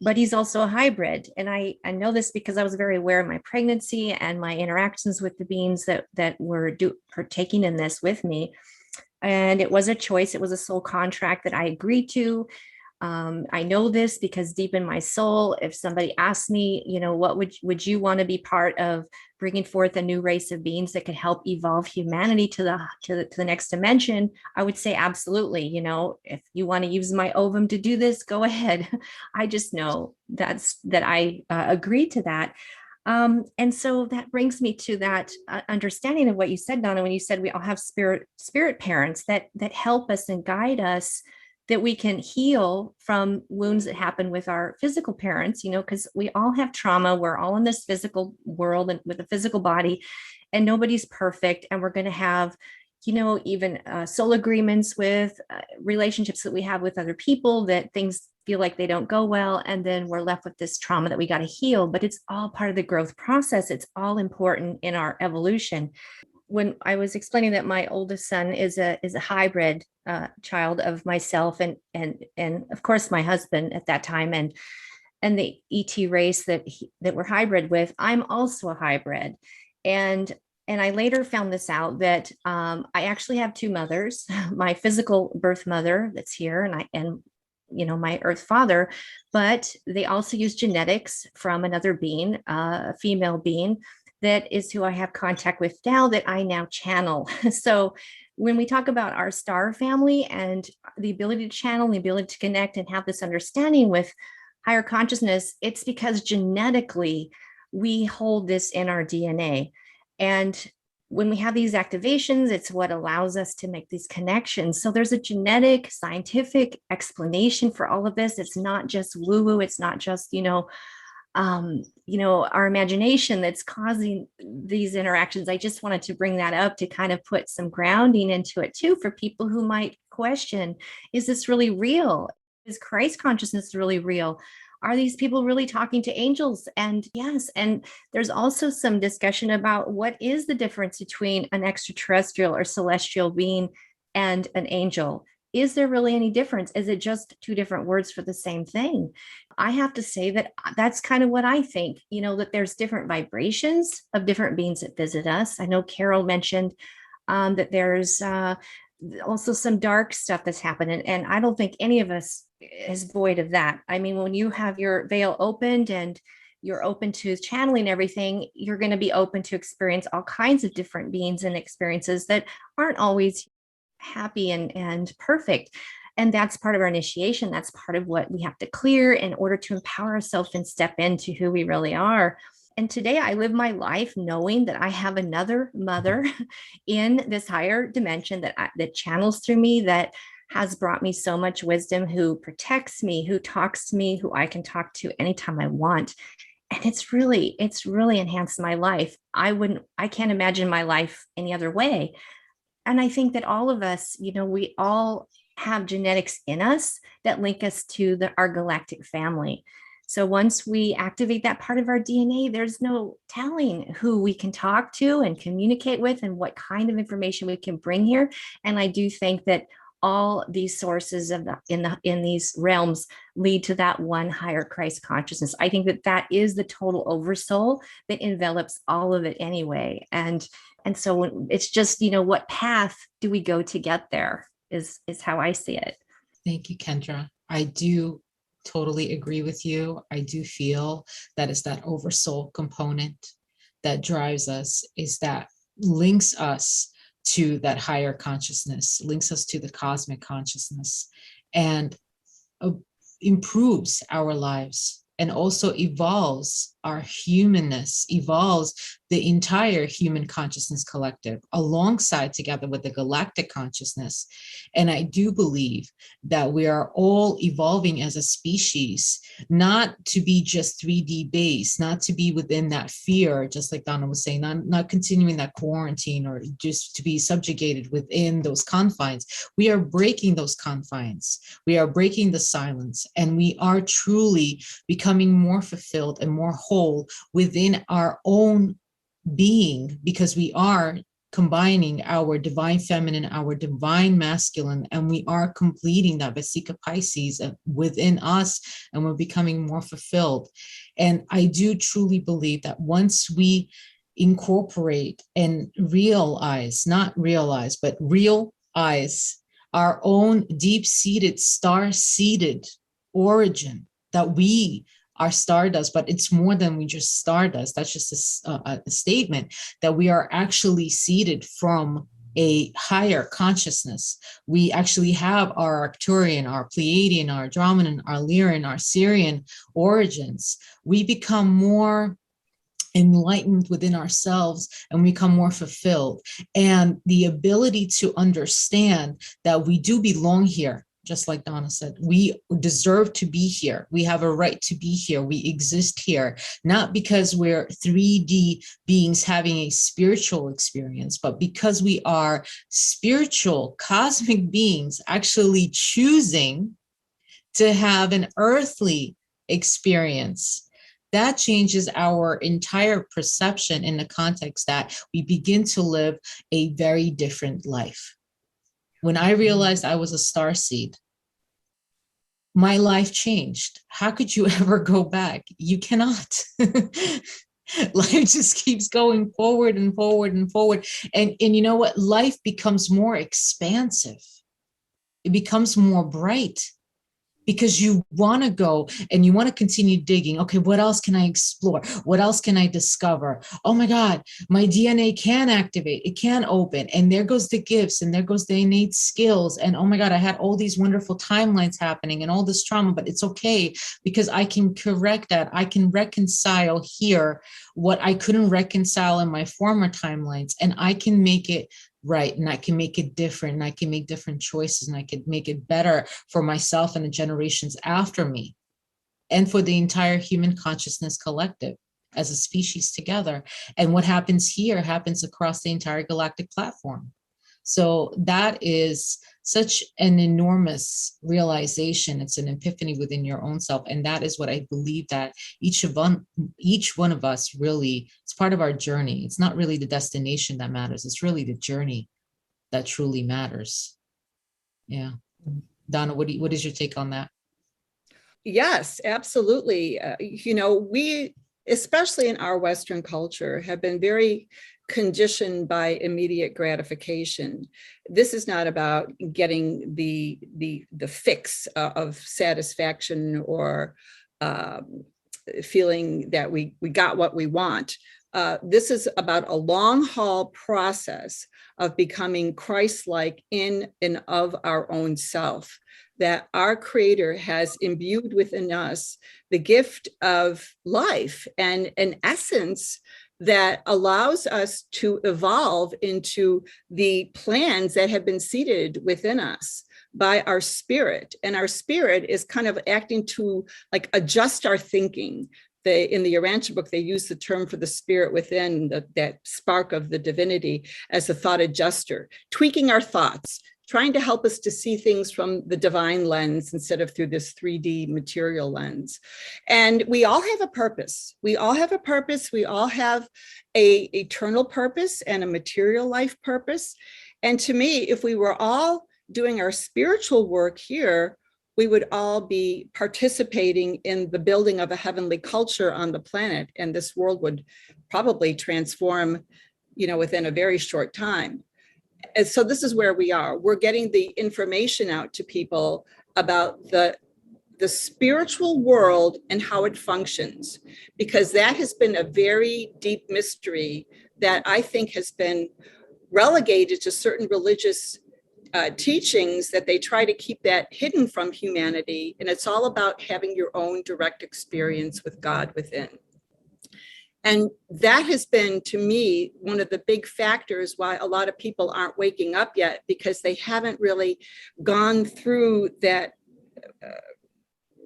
But he's also a hybrid. And I know this because I was very aware of my pregnancy and my interactions with the beings that were partaking in this with me. And it was a choice. It was a soul contract that I agreed to. I know this because deep in my soul, if somebody asked me, what would you want to be part of bringing forth a new race of beings that could help evolve humanity to the next dimension, I would say absolutely. If you want to use my ovum to do this, go ahead. I just know that I agreed to that. And so that brings me to that understanding of what you said, Donna, when you said we all have spirit parents that help us and guide us, that we can heal from wounds that happen with our physical parents, because we all have trauma. We're all in this physical world and with a physical body, and nobody's perfect. And we're going to have, even soul agreements with relationships that we have with other people, that things feel like they don't go well. And then we're left with this trauma that we got to heal, but it's all part of the growth process. It's all important in our evolution. When I was explaining that my oldest son is a hybrid child of myself and of course my husband at that time, and the ET race that we're hybrid with, I'm also a hybrid. And I later found this out, that I actually have two mothers, my physical birth mother that's here, and my earth father, but they also use genetics from another being, a female being, that is who I have contact with now, that I now channel. So when we talk about our star family and the ability to channel, the ability to connect and have this understanding with higher consciousness, it's because genetically we hold this in our DNA. And when we have these activations, it's what allows us to make these connections. So there's a genetic, scientific explanation for all of this. It's not just woo-woo. It's not just, our imagination that's causing these interactions. I just wanted to bring that up to kind of put some grounding into it too, for people who might question, is this really real? Is Christ consciousness really real? Are these people really talking to angels? And yes, and there's also some discussion about what is the difference between an extraterrestrial or celestial being and an angel. Is there really any difference? Is it just two different words for the same thing? I have to say that that's kind of what I think, that there's different vibrations of different beings that visit us. I know Carol mentioned that there's also some dark stuff that's happening, and I don't think any of us is void of that. I mean, when you have your veil opened and you're open to channeling everything, you're going to be open to experience all kinds of different beings and experiences that aren't always happy and perfect. And that's part of our initiation. That's part of what we have to clear in order to empower ourselves and step into who we really are. And today I live my life knowing that I have another mother in this higher dimension that channels through me, that has brought me so much wisdom, who protects me, who talks to me, who I can talk to anytime I want. And it's really enhanced my life. I can't imagine my life any other way. And I think that all of us, we all have genetics in us that link us to our galactic family. So once we activate that part of our DNA, there's no telling who we can talk to and communicate with and what kind of information we can bring here. And I do think that all these sources in these realms lead to that one higher Christ consciousness. I think that is the total oversoul that envelops all of it anyway. And so when it's just, what path do we go to get there is how I see it. Thank you, Kendra. I do totally agree with you. I do feel that it's that oversoul component that drives us, is that links us to that higher consciousness, links us to the cosmic consciousness, and improves our lives, and also evolves our humanness, evolves the entire human consciousness collective alongside together with the galactic consciousness. And I do believe that we are all evolving as a species, not to be just 3D based, not to be within that fear, just like Donna was saying, not continuing that quarantine or just to be subjugated within those confines. We are breaking those confines. We are breaking the silence, and we are truly becoming more fulfilled and more whole within our own being, because we are combining our divine feminine, our divine masculine, and we are completing that Vesica Pisces within us, and we're becoming more fulfilled. And I do truly believe that once we incorporate and realize, not realize, but realize our own deep-seated, star-seated origin, that we are stardust, but it's more than we just stardust. That's just a statement that we are actually seeded from a higher consciousness. We actually have our Arcturian, our Pleiadian, our Andromedan, our Lyran, our Sirian origins. We become more enlightened within ourselves, and we become more fulfilled. And the ability to understand that we do belong here. Just like Donna said, we deserve to be here. We have a right to be here. We exist here, not because we're 3D beings having a spiritual experience, but because we are spiritual, cosmic beings actually choosing to have an earthly experience. That changes our entire perception in the context that we begin to live a very different life. When I realized I was a starseed, my life changed. How could you ever go back? You cannot. Life just keeps going forward and forward and forward. And you know what? Life becomes more expansive. It becomes more bright, because you want to go and you want to continue digging. Okay, what else can I explore? What else can I discover? Oh my God, my DNA can activate, it can open, and there goes the gifts, and there goes the innate skills. And oh my God, I had all these wonderful timelines happening and all this trauma, but it's okay because I can correct that. I can reconcile here what I couldn't reconcile in my former timelines, and I can make it right, and I can make it different, and I can make different choices, and I can make it better for myself and the generations after me, and for the entire human consciousness collective as a species together. And what happens here happens across the entire galactic platform. So that is such an enormous realization. It's an epiphany within your own self. And that is what I believe that each one of us really, it's part of our journey. It's not really the destination that matters. It's really the journey that truly matters. Yeah. Donna, what is your take on that? Yes, absolutely. We, especially in our Western culture, have been very conditioned by immediate gratification. This is not about getting the fix of satisfaction or feeling that we got what we want. This is about a long haul process of becoming Christ-like in and of our own self, that our Creator has imbued within us the gift of life and an essence that allows us to evolve into the plans that have been seeded within us by our spirit. And our spirit is kind of acting to like adjust our thinking. In the Urantia book, they use the term for the spirit within, that spark of the divinity, as a thought adjuster, tweaking our thoughts, trying to help us to see things from the divine lens instead of through this 3D material lens. And we all have a purpose. We all have a purpose. We all have an eternal purpose and a material life purpose. And to me, if we were all doing our spiritual work here, we would all be participating in the building of a heavenly culture on the planet. And this world would probably transform, within a very short time. And so this is where we are. We're getting the information out to people about the spiritual world and how it functions, because that has been a very deep mystery that I think has been relegated to certain religious teachings, that they try to keep that hidden from humanity. And it's all about having your own direct experience with God within. And that has been, to me, one of the big factors why a lot of people aren't waking up yet, because they haven't really gone through that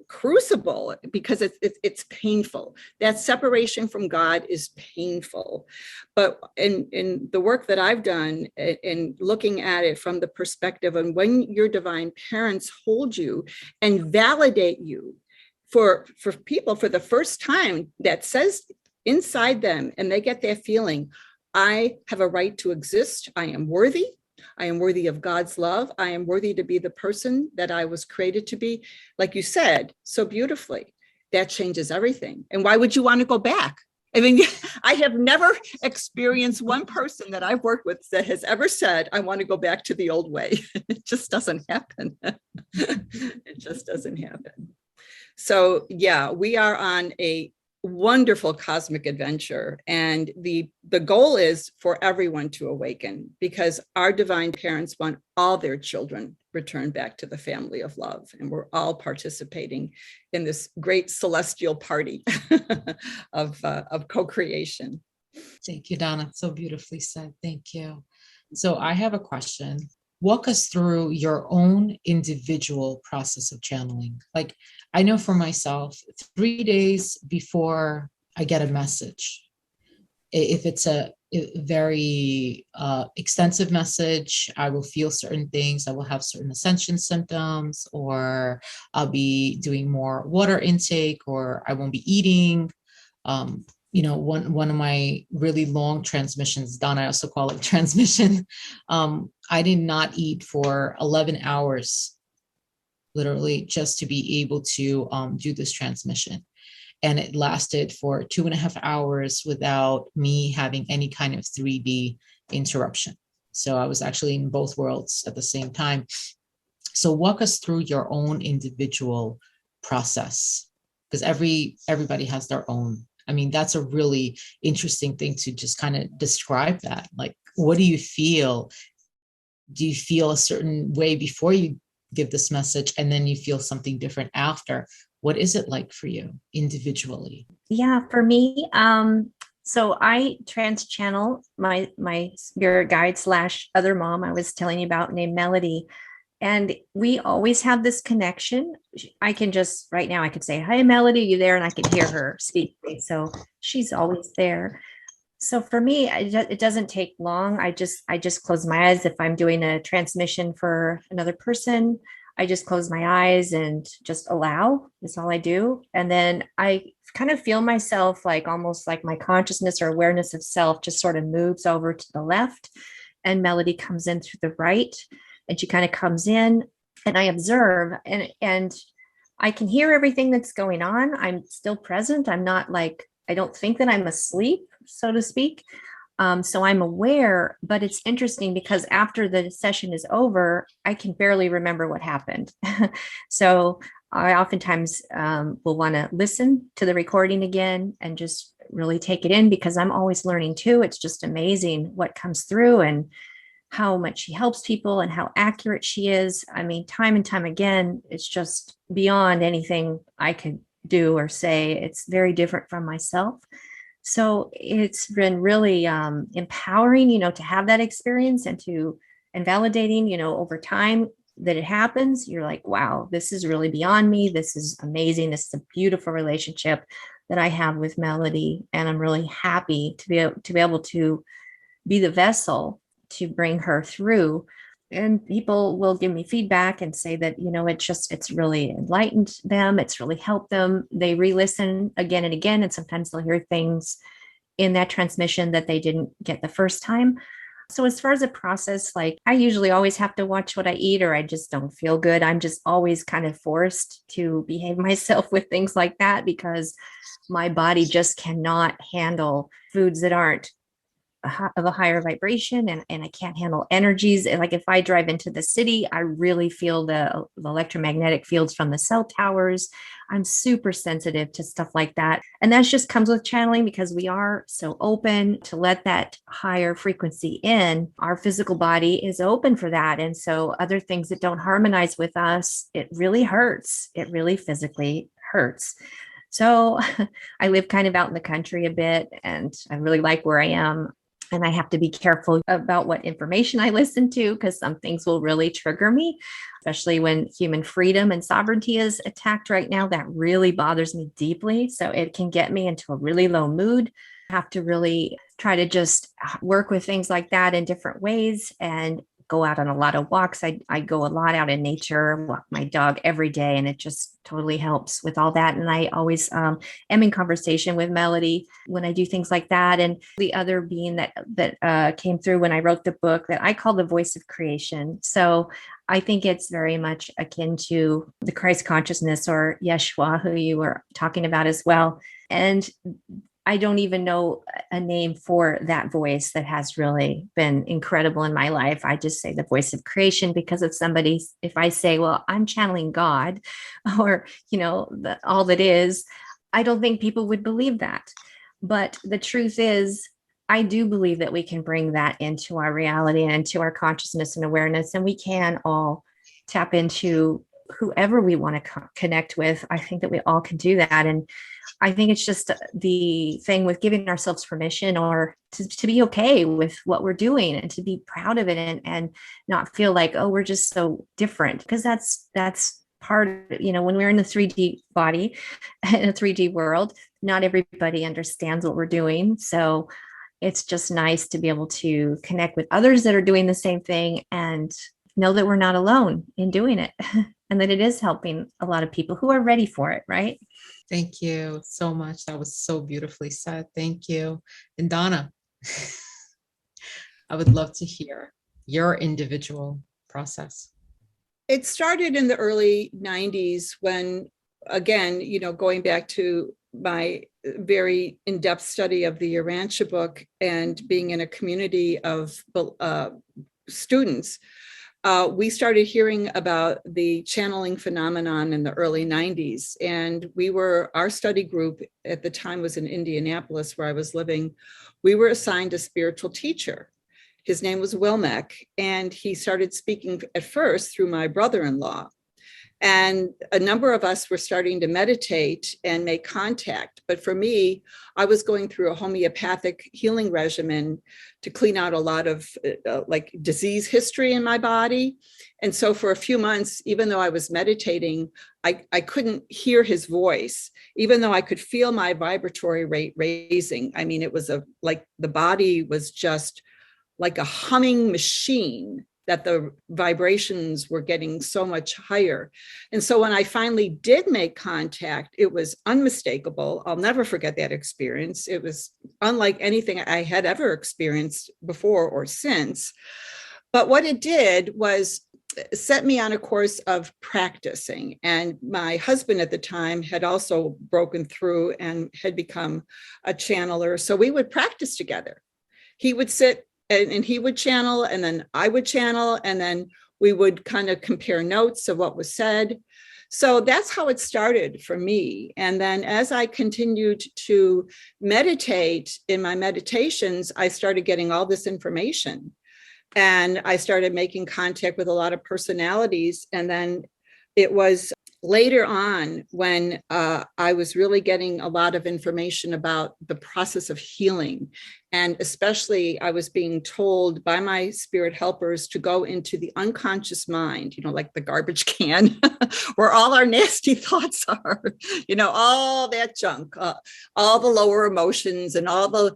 crucible, because it's painful. That separation from God is painful. But in the work that I've done, in looking at it from the perspective of when your divine parents hold you and validate you, for people for the first time, that says inside them, and they get that feeling, I have a right to exist. I am worthy. I am worthy of God's love. I am worthy to be the person that I was created to be. Like you said so beautifully, that changes everything. And why would you want to go back? I mean, I have never experienced one person that I've worked with that has ever said, I want to go back to the old way. It just doesn't happen. It just doesn't happen. So yeah, we are on a wonderful cosmic adventure, and the goal is for everyone to awaken, because our divine parents want all their children returned back to the family of love, and we're all participating in this great celestial party of co-creation. Thank you, Donna. So beautifully said. Thank you. So I have a question. Walk us through your own individual process of channeling. Like, I know for myself, 3 days before I get a message, if it's a very extensive message, I will feel certain things. I will have certain ascension symptoms, or I'll be doing more water intake, or I won't be eating. One of my really long transmissions, Donna, I also call it transmission. I did not eat for 11 hours, literally, just to be able to do this transmission. And it lasted for 2.5 hours without me having any kind of 3D interruption. So I was actually in both worlds at the same time. So walk us through your own individual process, because everybody has their own. I mean, that's a really interesting thing to just kind of describe that. Like, what do you feel? Do you feel a certain way before you give this message, and then you feel something different after? What is it like for you individually? Yeah, for me, so I trans channel my spirit guide slash other mom I was telling you about, named Melody. And we always have this connection. I can just right now I could say, "Hi, Melody, you there?" And I can hear her speak. So she's always there. So for me, it doesn't take long. I just close my eyes if I'm doing a transmission for another person. I just close my eyes and just allow. That's all I do. And then I kind of feel myself like almost like my consciousness or awareness of self just sort of moves over to the left, and Melody comes in through the right, and she kind of comes in, and I observe, and I can hear everything that's going on. I'm still present. I'm not like, I don't think that I'm asleep, so to speak. So I'm aware, but it's interesting because after the session is over, I can barely remember what happened. So I oftentimes will want to listen to the recording again and just really take it in, because I'm always learning too. It's just amazing what comes through and how much she helps people and how accurate she is. I mean, time and time again, it's just beyond anything I could do or say. It's very different from myself. So it's been really empowering, to have that experience and validating, over time that it happens. You're like, wow, this is really beyond me. This is amazing. This is a beautiful relationship that I have with Melody. And I'm really happy to be able to be the vessel to bring her through. And people will give me feedback and say that, it's really enlightened them. It's really helped them. They re-listen again and again. And sometimes they'll hear things in that transmission that they didn't get the first time. So as far as a process, like I usually always have to watch what I eat, or I just don't feel good. I'm just always kind of forced to behave myself with things like that, because my body just cannot handle foods that aren't of a higher vibration, and I can't handle energies. Like if I drive into the city, I really feel the electromagnetic fields from the cell towers. I'm super sensitive to stuff like that. And that just comes with channeling, because we are so open to let that higher frequency in. Our physical body is open for that. And so other things that don't harmonize with us, it really hurts. It really physically hurts. So I live kind of out in the country a bit, and I really like where I am. And I have to be careful about what information I listen to, because some things will really trigger me, especially when human freedom and sovereignty is attacked right now. That really bothers me deeply. So it can get me into a really low mood. I have to really try to just work with things like that in different ways and go out on a lot of walks. I go a lot out in nature, walk my dog every day, and it just totally helps with all that. And I always am in conversation with Melody when I do things like that. And the other being that came through when I wrote the book that I call the voice of creation. So I think it's very much akin to the Christ consciousness, or Yeshua, who you were talking about as well. And I don't even know a name for that voice that has really been incredible in my life. I just say the voice of creation, because if I say, well, I'm channeling God, or, all that is, I don't think people would believe that. But the truth is, I do believe that we can bring that into our reality and into our consciousness and awareness, and we can all tap into whoever we want to connect with. I think that we all can do that. And I think it's just the thing with giving ourselves permission, or to be okay with what we're doing, and to be proud of it, and not feel like, oh, we're just so different. Because that's part of, when we're in the 3D body, in a 3D world, not everybody understands what we're doing. So it's just nice to be able to connect with others that are doing the same thing, and know that we're not alone in doing it, and that it is helping a lot of people who are ready for it, right? Thank you so much. That was so beautifully said. Thank you. And Donna, I would love to hear your individual process. It started in the early 90s when, again, going back to my very in-depth study of the Urantia book and being in a community of students, we started hearing about the channeling phenomenon in the early 90s. And our study group at the time was in Indianapolis, where I was living. We were assigned a spiritual teacher. His name was Wilmec, and he started speaking at first through my brother-in-law. And a number of us were starting to meditate and make contact. But for me, I was going through a homeopathic healing regimen to clean out a lot of like disease history in my body. And so for a few months, even though I was meditating, I couldn't hear his voice, even though I could feel my vibratory rate raising. I mean, it was like the body was just like a humming machine, that the vibrations were getting so much higher. And so when I finally did make contact, it was unmistakable. I'll never forget that experience. It was unlike anything I had ever experienced before or since. But what it did was set me on a course of practicing. And my husband at the time had also broken through and had become a channeler. So we would practice together. He would sit and he would channel, and then I would channel, and then we would kind of compare notes of what was said. So that's how it started for me. And then as I continued to meditate in my meditations, I started getting all this information, and I started making contact with a lot of personalities. And then it was later on when I was really getting a lot of information about the process of healing. And especially I was being told by my spirit helpers to go into the unconscious mind, like the garbage can where all our nasty thoughts are, all that junk, all the lower emotions and all the,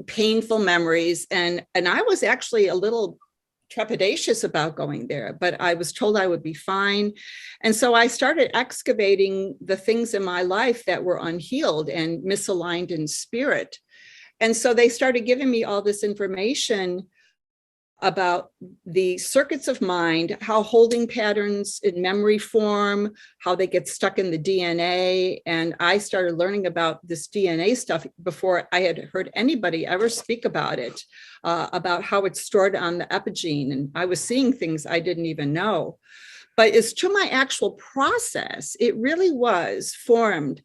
painful memories. And I was actually a little trepidatious about going there, but I was told I would be fine. And so I started excavating the things in my life that were unhealed and misaligned in spirit. And so they started giving me all this information about the circuits of mind, how holding patterns in memory form, how they get stuck in the DNA. And I started learning about this DNA stuff before I had heard anybody ever speak about it, about how it's stored on the epigene. And I was seeing things I didn't even know. But as to my actual process, it really was formed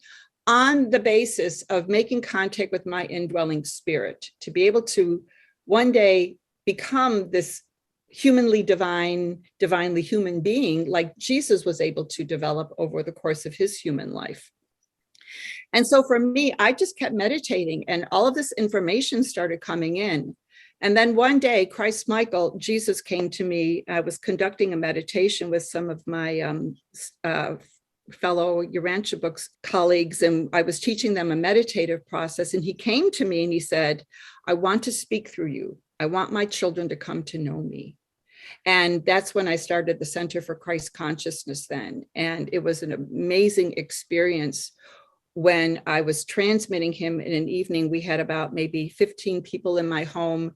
on the basis of making contact with my indwelling spirit, to be able to one day become this humanly divine, divinely human being like Jesus was able to develop over the course of his human life. And so for me, I just kept meditating, and all of this information started coming in. And then one day, Christ Michael, Jesus, came to me. I was conducting a meditation with some of my fellow Urantia Books colleagues, and I was teaching them a meditative process. And he came to me and he said, I want to speak through you. I want my children to come to know me. And that's when I started the Center for Christ Consciousness then. And it was an amazing experience when I was transmitting him in an evening. We had about maybe 15 people in my home.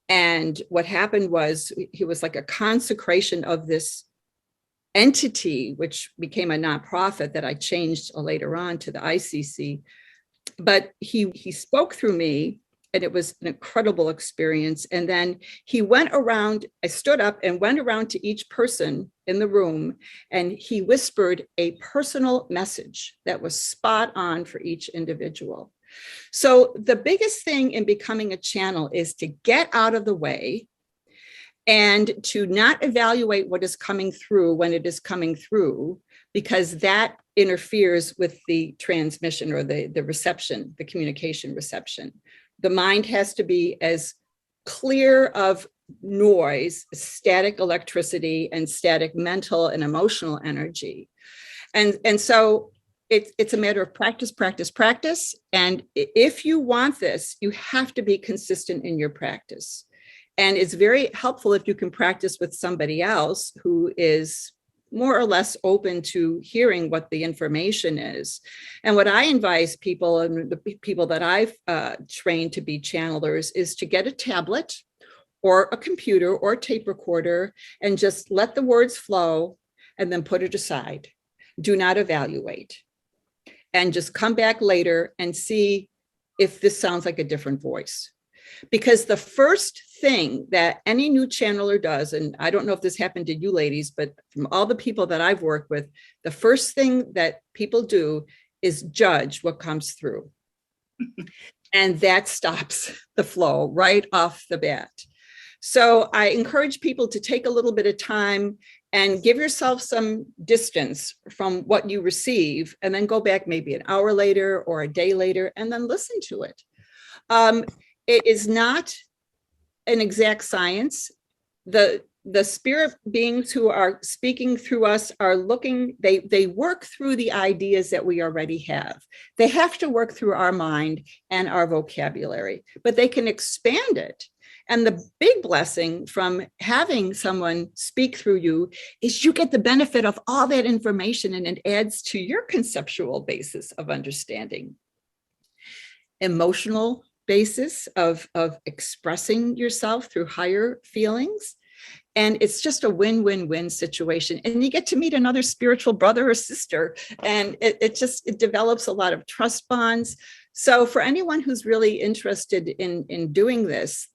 And what happened was he was like a consecration of this entity, which became a nonprofit that I changed later on to the ICC. But he spoke through me, and it was an incredible experience. And then he went around, I stood up and went around to each person in the room, and he whispered a personal message that was spot on for each individual. So the biggest thing in becoming a channel is to get out of the way and to not evaluate what is coming through when it is coming through, because that interferes with the transmission or the reception, the communication reception. The mind has to be as clear of noise, static electricity, and static mental and emotional energy. And so it's a matter of practice, practice, practice. And if you want this, you have to be consistent in your practice. And it's very helpful if you can practice with somebody else who is more or less open to hearing what the information is. And what I advise people, and the people that I've trained to be channelers, is to get a tablet or a computer or a tape recorder and just let the words flow and then put it aside. Do not evaluate. And just come back later and see if this sounds like a different voice. Because the first thing that any new channeler does, and I don't know if this happened to you ladies, but from all the people that I've worked with, the first thing that people do is judge what comes through. And that stops the flow right off the bat. So I encourage people to take a little bit of time and give yourself some distance from what you receive, and then go back maybe an hour later or a day later and then listen to it. It is not an exact science. The spirit beings who are speaking through us are looking, they work through the ideas that we already have. They have to work through our mind and our vocabulary, but they can expand it. And the big blessing from having someone speak through you is you get the benefit of all that information, and it adds to your conceptual basis of understanding. Emotional basis of expressing yourself through higher feelings. And it's just a win-win-win situation. And you get to meet another spiritual brother or sister. And it develops a lot of trust bonds. So for anyone who's really interested in doing this,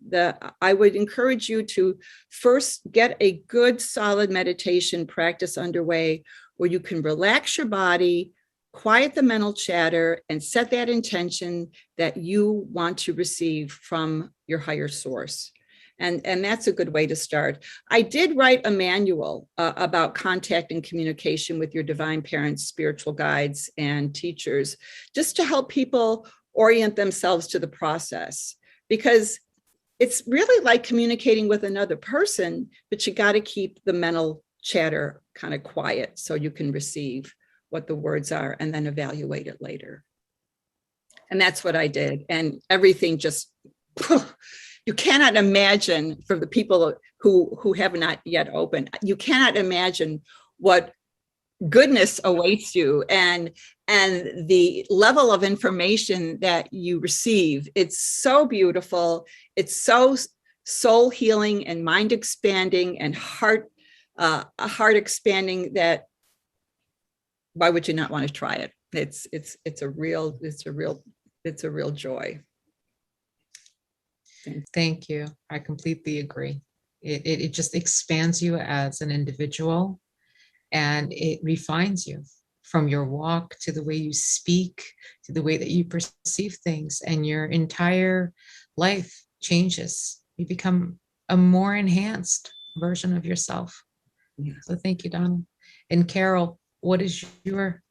I would encourage you to first get a good solid meditation practice underway where you can relax your body, quiet the mental chatter, and set that intention that you want to receive from your higher source. And that's a good way to start. I did write a manual about contact and communication with your divine parents, spiritual guides, and teachers, just to help people orient themselves to the process, because it's really like communicating with another person, but you got to keep the mental chatter kind of quiet so you can receive what the words are and then evaluate it later. And that's what I did. And everything just, you cannot imagine, for the people who have not yet opened, you cannot imagine what goodness awaits you and the level of information that you receive. It's so beautiful. It's so soul healing and mind expanding and heart expanding that why would you not want to try it? It's a real joy. Thank you. I completely agree. It just expands you as an individual, and it refines you from your walk to the way you speak, to the way that you perceive things, and your entire life changes. You become a more enhanced version of yourself. Yeah. So thank you, Donna. And Carol, what is your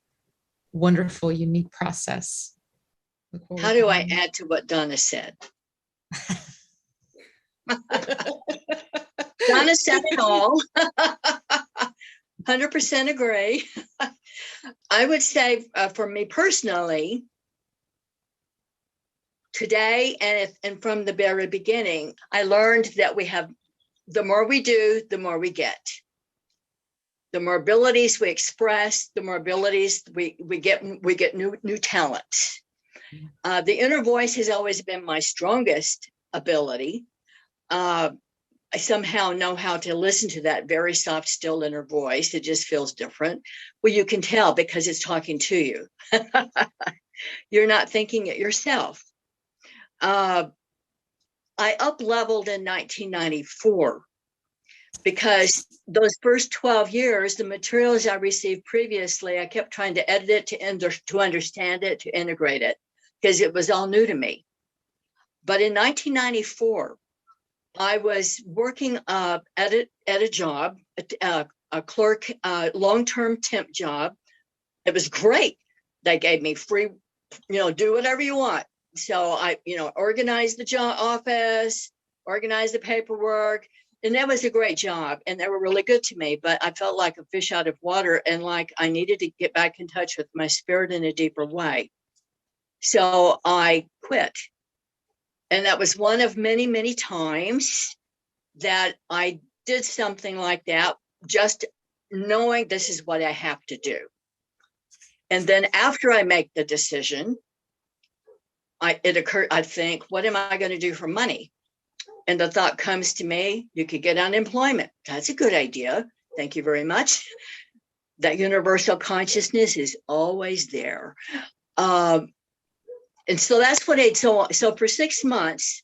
wonderful, unique process? How do I add to what Donna said? Donna said it all. 100% agree. I would say for me personally, today and from the very beginning, I learned that we have, the more we do, the more we get. The more abilities we express, the more abilities we get new talents. The inner voice has always been my strongest ability. I somehow know how to listen to that very soft, still inner voice. It just feels different. Well, you can tell because it's talking to you. You're not thinking it yourself. I up-leveled in 1994 because those first 12 years, the materials I received previously, I kept trying to edit it to understand it, to integrate it, because it was all new to me. But in 1994, I was working at a job, a clerk, long-term temp job. It was great. They gave me free, do whatever you want. So I, organized the job office, organized the paperwork, and that was a great job. And they were really good to me, but I felt like a fish out of water and like I needed to get back in touch with my spirit in a deeper way. So I quit. And that was one of many, many times that I did something like that, just knowing this is what I have to do. And then after I make the decision, it occurred, I think, what am I going to do for money? And the thought comes to me, you could get unemployment. That's a good idea. Thank you very much. That universal consciousness is always there. And so that's what so for 6 months,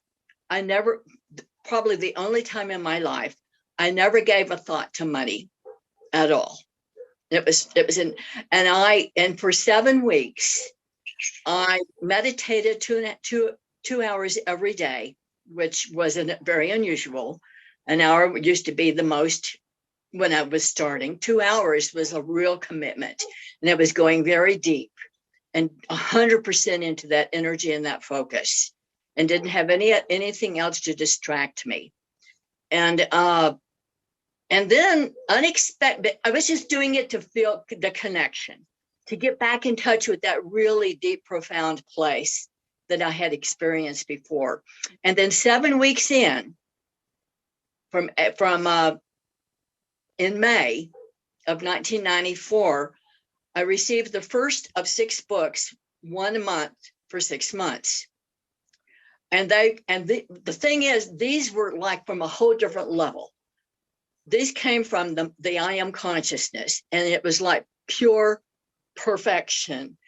probably the only time in my life, I never gave a thought to money at all. It was and for 7 weeks, I meditated 2 hours every day, which wasn't very unusual. An hour used to be the most when I was starting. 2 hours was a real commitment, and it was going very deep and 100% into that energy and that focus, and didn't have anything else to distract me. And then unexpected, I was just doing it to feel the connection, to get back in touch with that really deep, profound place that I had experienced before. And then 7 weeks in, from in May of 1994, I received the first of 6 books, 1 a month for 6 months. And the thing is, these were like from a whole different level. These came from the I am consciousness, and it was like pure perfection.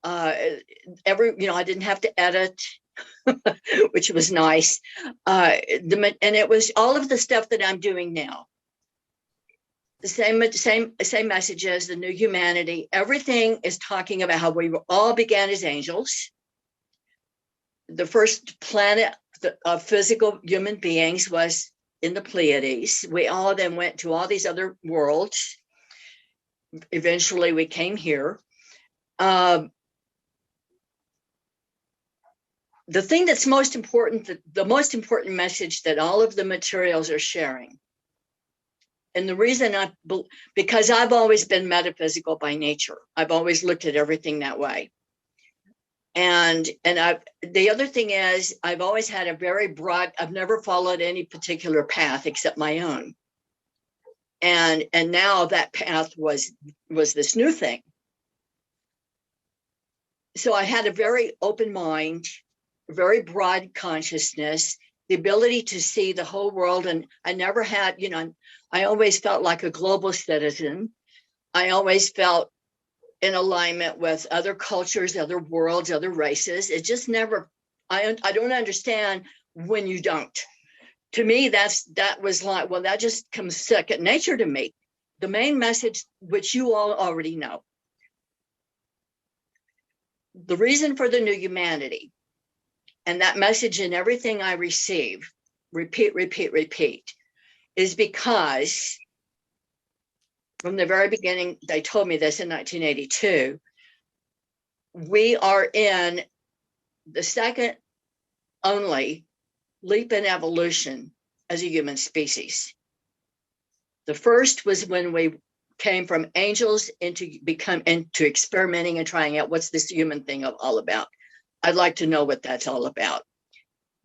I didn't have to edit, which was nice. And it was all of the stuff that I'm doing now. The same messages, the new humanity. Everything is talking about how we all began as angels. The first planet of physical human beings was in the Pleiades. We all then went to all these other worlds. Eventually, we came here. The thing that's most important, the most important message that all of the materials are sharing, and the reason because I've always been metaphysical by nature. I've always looked at everything that way. And the other thing is, I've always had a very broad, I've never followed any particular path except my own. And now that path was this new thing. So I had a very open mind, very broad consciousness, the ability to see the whole world. And I never had, I always felt like a global citizen. I always felt in alignment with other cultures, other worlds, other races. It just never, I don't understand when you don't. To me, that was like, well, that just comes second nature to me. The main message, which you all already know. The reason for the new humanity, and that message in everything I receive, repeat, is because from the very beginning, they told me this in 1982, we are in the second only leap in evolution as a human species. The first was when we came from angels into experimenting and trying out what's this human thing all about. I'd like to know what that's all about.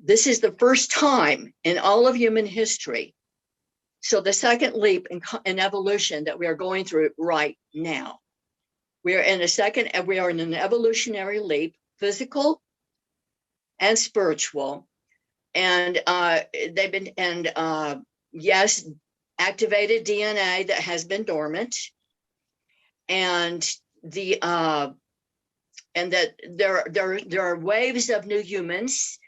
This is the first time in all of human history. So the second leap in evolution that we are going through right now. We are in an evolutionary leap, physical and spiritual. And yes, activated DNA that has been dormant, and that there are waves of new humans.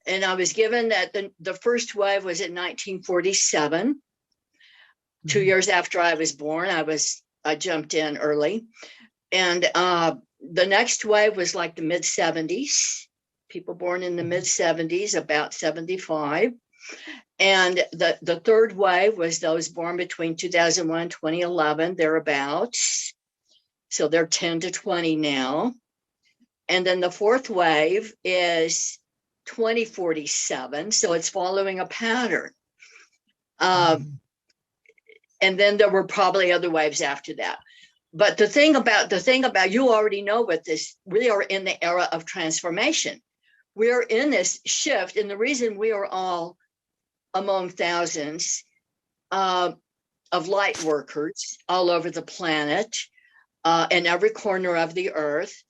And I was given that the first wave was in 1947, 2 years after I was born. I jumped in early, and the next wave was like the mid 70s. People born in the mid 70s, about 75. And the third wave was those born between 2001 and 2011, thereabouts. So they're 10 to 20 now. And then the fourth wave is 2047. So it's following a pattern. And then there were probably other waves after that. But the thing about you already know what this, we are in the era of transformation. We are in this shift. And the reason we are all among thousands of light workers all over the planet, in every corner of the earth,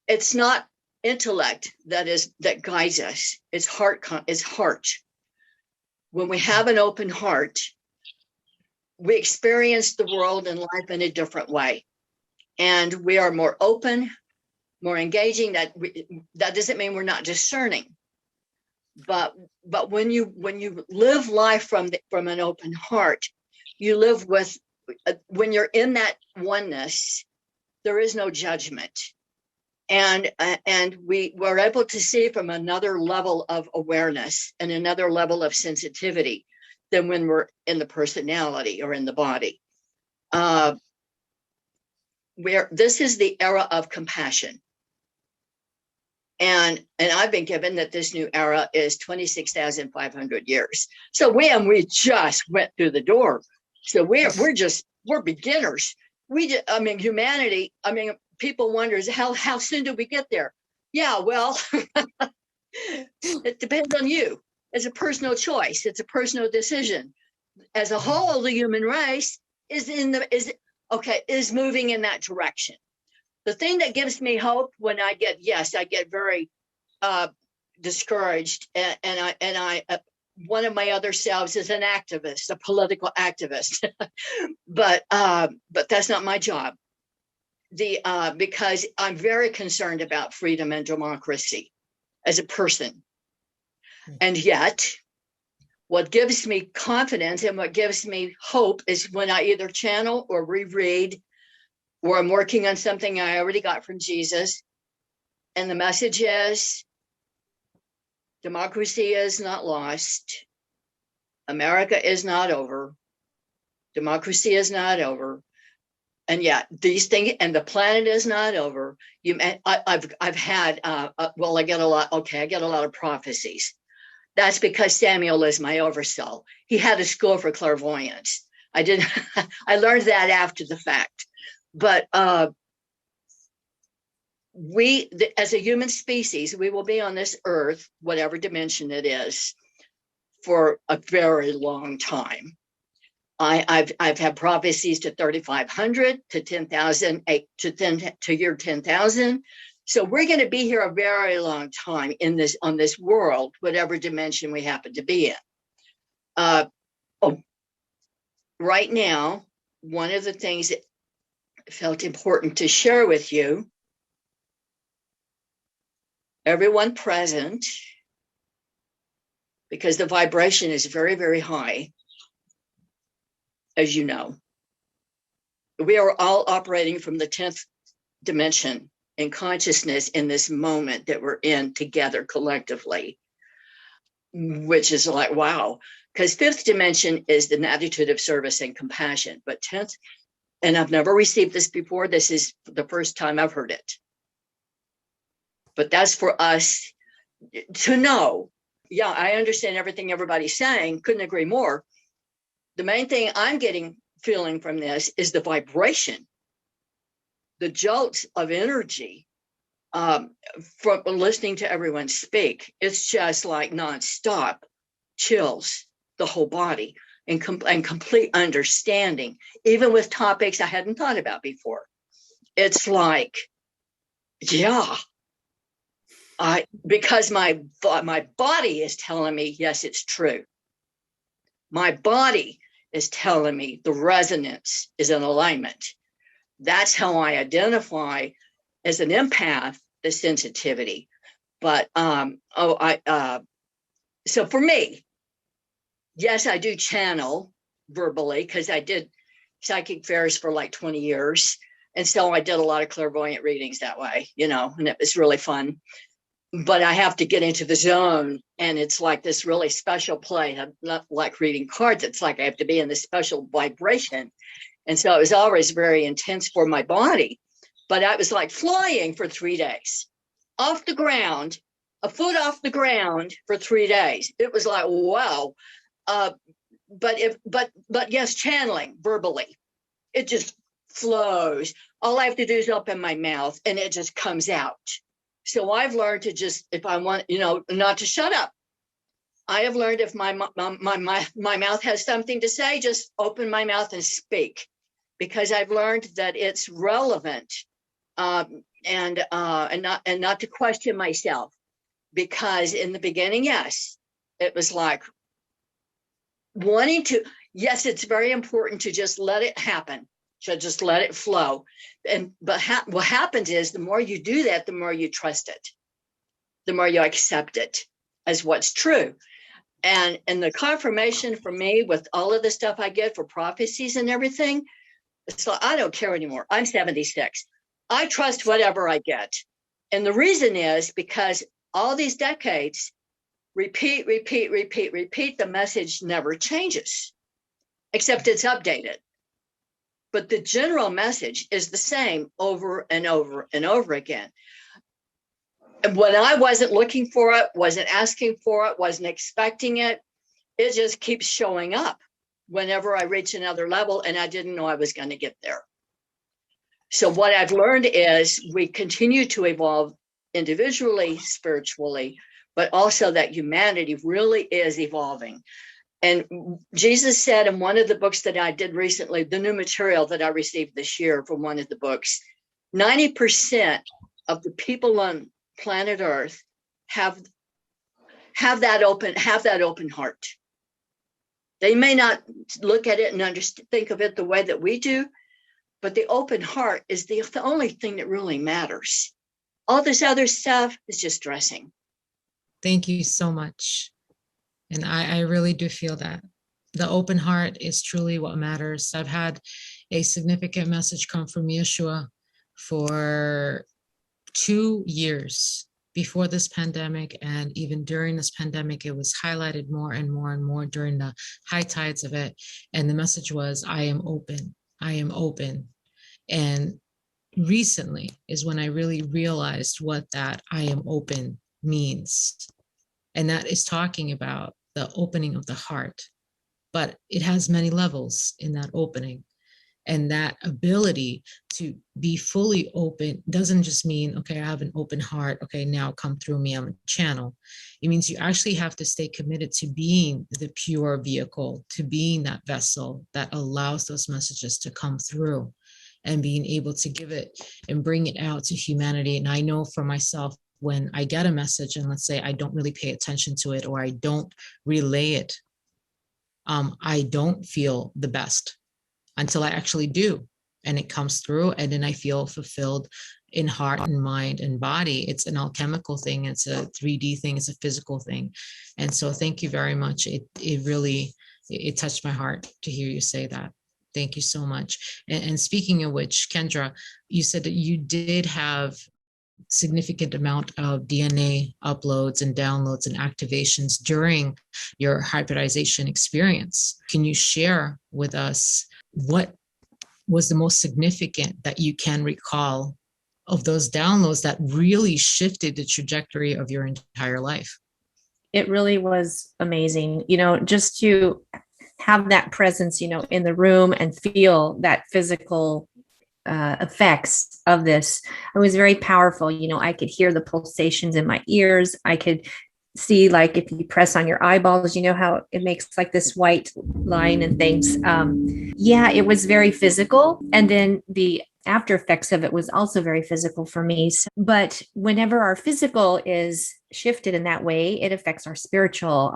it's not intellect that guides us. It's heart. When we have an open heart, we experience the world and life in a different way. And we are more open, more engaging. That doesn't mean we're not discerning. But when you live life from an open heart, you live with, when you're in that oneness, there is no judgment. And we were able to see from another level of awareness and another level of sensitivity than when we're in the personality or in the body. This is the era of compassion. And I've been given that this new era is 26,500 years. So we just went through the door. So we're beginners. Humanity, people wonders how soon do we get there? Yeah, well, it depends on you. It's a personal choice. It's a personal decision. As a whole, the human race is moving in that direction. The thing that gives me hope when I get very discouraged, and I one of my other selves is an activist, a political activist, but that's not my job. Because I'm very concerned about freedom and democracy as a person. And yet, what gives me confidence and what gives me hope is when I either channel or reread, or I'm working on something I already got from Jesus. And the message is, democracy is not lost. America is not over. Democracy is not over. And yet these things, and the planet is not over. I've had, I get a lot of prophecies. That's because Samuel is my oversoul. He had a school for clairvoyance. I learned that after the fact. But as a human species, we will be on this earth, whatever dimension it is, for a very long time. I've had prophecies to 3,500, to 10,000, to year 10,000. So we're going to be here a very long time on this world, whatever dimension we happen to be in. Right now, one of the things that felt important to share with you, everyone present, because the vibration is very, very high, as you know. We are all operating from the 10th dimension in consciousness in this moment that we're in together collectively, which is like, wow, because 5th dimension is an attitude of service and compassion, but 10th, and I've never received this before, this is the first time I've heard it. But that's for us to know. Yeah, I understand everything everybody's saying, couldn't agree more. The main thing I'm feeling from this is the vibration, the jolts of energy from listening to everyone speak. It's just like nonstop chills the whole body and complete understanding, even with topics I hadn't thought about before. It's like, yeah, because my body is telling me, yes, it's true. My body is telling me the resonance is in alignment. That's how I identify as an empath, the sensitivity. But so for me, yes, I do channel verbally because I did psychic fairs for like 20 years. And so I did a lot of clairvoyant readings that way, and it was really fun. But I have to get into the zone, and it's like this really special play. I'm not like reading cards. It's like I have to be in this special vibration. And so it was always very intense for my body. But I was like flying for 3 days, off the ground, a foot off the ground for 3 days. It was like, wow. But yes, channeling verbally, it just flows. All I have to do is open my mouth, and it just comes out. So I've learned to just, if I want, not to shut up. I have learned if my mouth has something to say, just open my mouth and speak, because I've learned that it's relevant, and not to question myself, because in the beginning, yes, it was like wanting to. Yes, it's very important to just let it happen. So just let it flow. But what happens is the more you do that, the more you trust it, the more you accept it as what's true. And the confirmation for me with all of the stuff I get for prophecies and everything, it's like, I don't care anymore. I'm 76. I trust whatever I get. And the reason is because all these decades, repeat, the message never changes, except it's updated. But the general message is the same over and over and over again. And when I wasn't looking for it, wasn't asking for it, wasn't expecting it, it just keeps showing up whenever I reach another level, and I didn't know I was going to get there. So what I've learned is we continue to evolve individually, spiritually, but also that humanity really is evolving. And Jesus said in one of the books that I did recently, the new material that I received this year from one of the books, 90% of the people on planet Earth have that open heart. They may not look at it and think of it the way that we do, but the open heart is the only thing that really matters. All this other stuff is just dressing. Thank you so much. And I really do feel that the open heart is truly what matters. I've had a significant message come from Yeshua for 2 years before this pandemic, and even during this pandemic, it was highlighted more and more and more during the high tides of it. And the message was, I am open. I am open. And recently is when I really realized what that I am open means. And that is talking about the opening of the heart, but it has many levels in that opening. And that ability to be fully open doesn't just mean, okay, I have an open heart. Okay, now come through me, I'm a channel. It means you actually have to stay committed to being the pure vehicle, to being that vessel that allows those messages to come through and being able to give it and bring it out to humanity. And I know for myself, when I get a message and let's say I don't really pay attention to it or I don't relay it, I don't feel the best until I actually do. And it comes through and then I feel fulfilled in heart and mind and body. It's an alchemical thing. It's a 3D thing. It's a physical thing. And so thank you very much. It really touched my heart to hear you say that. Thank you so much. And speaking of which, Kendra, you said that you did have significant amount of DNA uploads and downloads and activations during your hybridization experience. Can you share with us what was the most significant that you can recall of those downloads that really shifted the trajectory of your entire life? It really was amazing, just to have that presence, in the room and feel that physical effects of this. It was very powerful. I could hear the pulsations in my ears. I could see, like, if you press on your eyeballs, how it makes like this white line and things. It was very physical. And then the after effects of it was also very physical for me. But whenever our physical is shifted in that way, it affects our spiritual.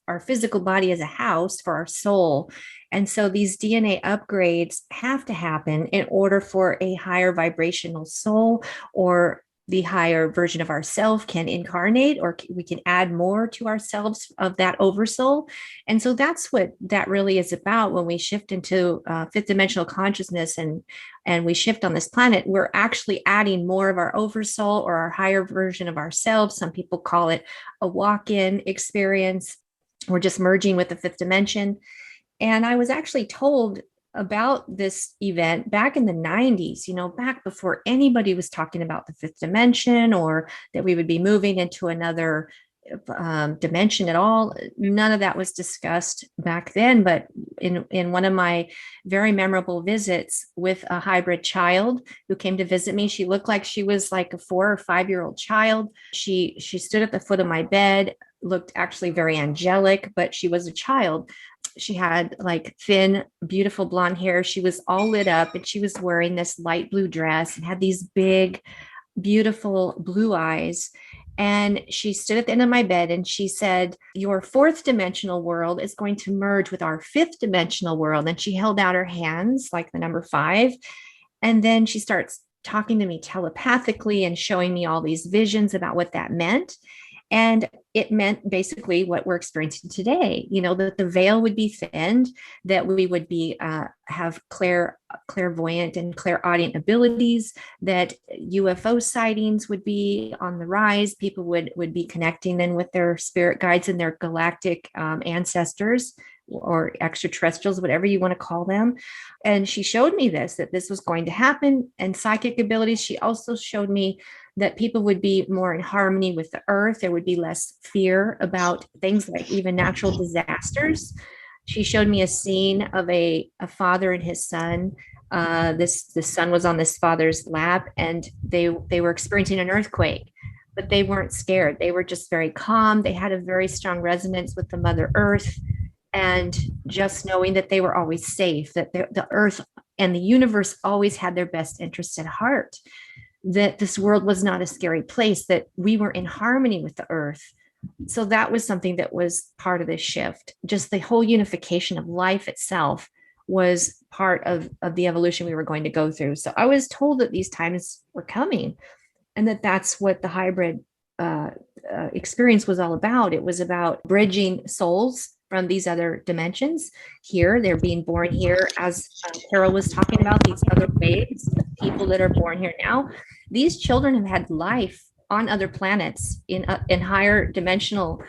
Our physical body is a house for our soul. And so these DNA upgrades have to happen in order for a higher vibrational soul or the higher version of ourself can incarnate, or we can add more to ourselves of that oversoul. And so that's what that really is about. When we shift into fifth dimensional consciousness and we shift on this planet, we're actually adding more of our oversoul or our higher version of ourselves. Some people call it a walk-in experience. We're just merging with the fifth dimension. And I was actually told about this event back in the 90s, back before anybody was talking about the fifth dimension or that we would be moving into another dimension at all. None of that was discussed back then. But in one of my very memorable visits with a hybrid child who came to visit me, she looked like she was like a 4 or 5-year-old child. She stood at the foot of my bed, looked actually very angelic, but she was a child. She had like thin, beautiful blonde hair. She was all lit up and she was wearing this light blue dress and had these big, beautiful blue eyes. And she stood at the end of my bed and she said, your fourth dimensional world is going to merge with our fifth dimensional world. And she held out her hands like the number 5. And then she starts talking to me telepathically and showing me all these visions about what that meant. And it meant basically what we're experiencing today, that the veil would be thinned, that we would be have clairvoyant and clairaudient abilities, that UFO sightings would be on the rise. People would be connecting then with their spirit guides and their galactic ancestors or extraterrestrials, whatever you want to call them. And she showed me that this was going to happen, and psychic abilities. She also showed me that people would be more in harmony with the earth. There would be less fear about things like even natural disasters. She showed me a scene of a father and his son. The son was on this father's lap, and they were experiencing an earthquake, but they weren't scared. They were just very calm. They had a very strong resonance with the Mother Earth, and just knowing that they were always safe, that the earth and the universe always had their best interests at heart, that this world was not a scary place, that we were in harmony with the earth. So that was something that was part of this shift. Just the whole unification of life itself was part of the evolution we were going to go through. So I was told that these times were coming, and that's what the hybrid experience was all about. It was about bridging souls from these other dimensions here. They're being born here, as Carol was talking about, these other waves of people that are born here now. These children have had life on other planets in higher dimensional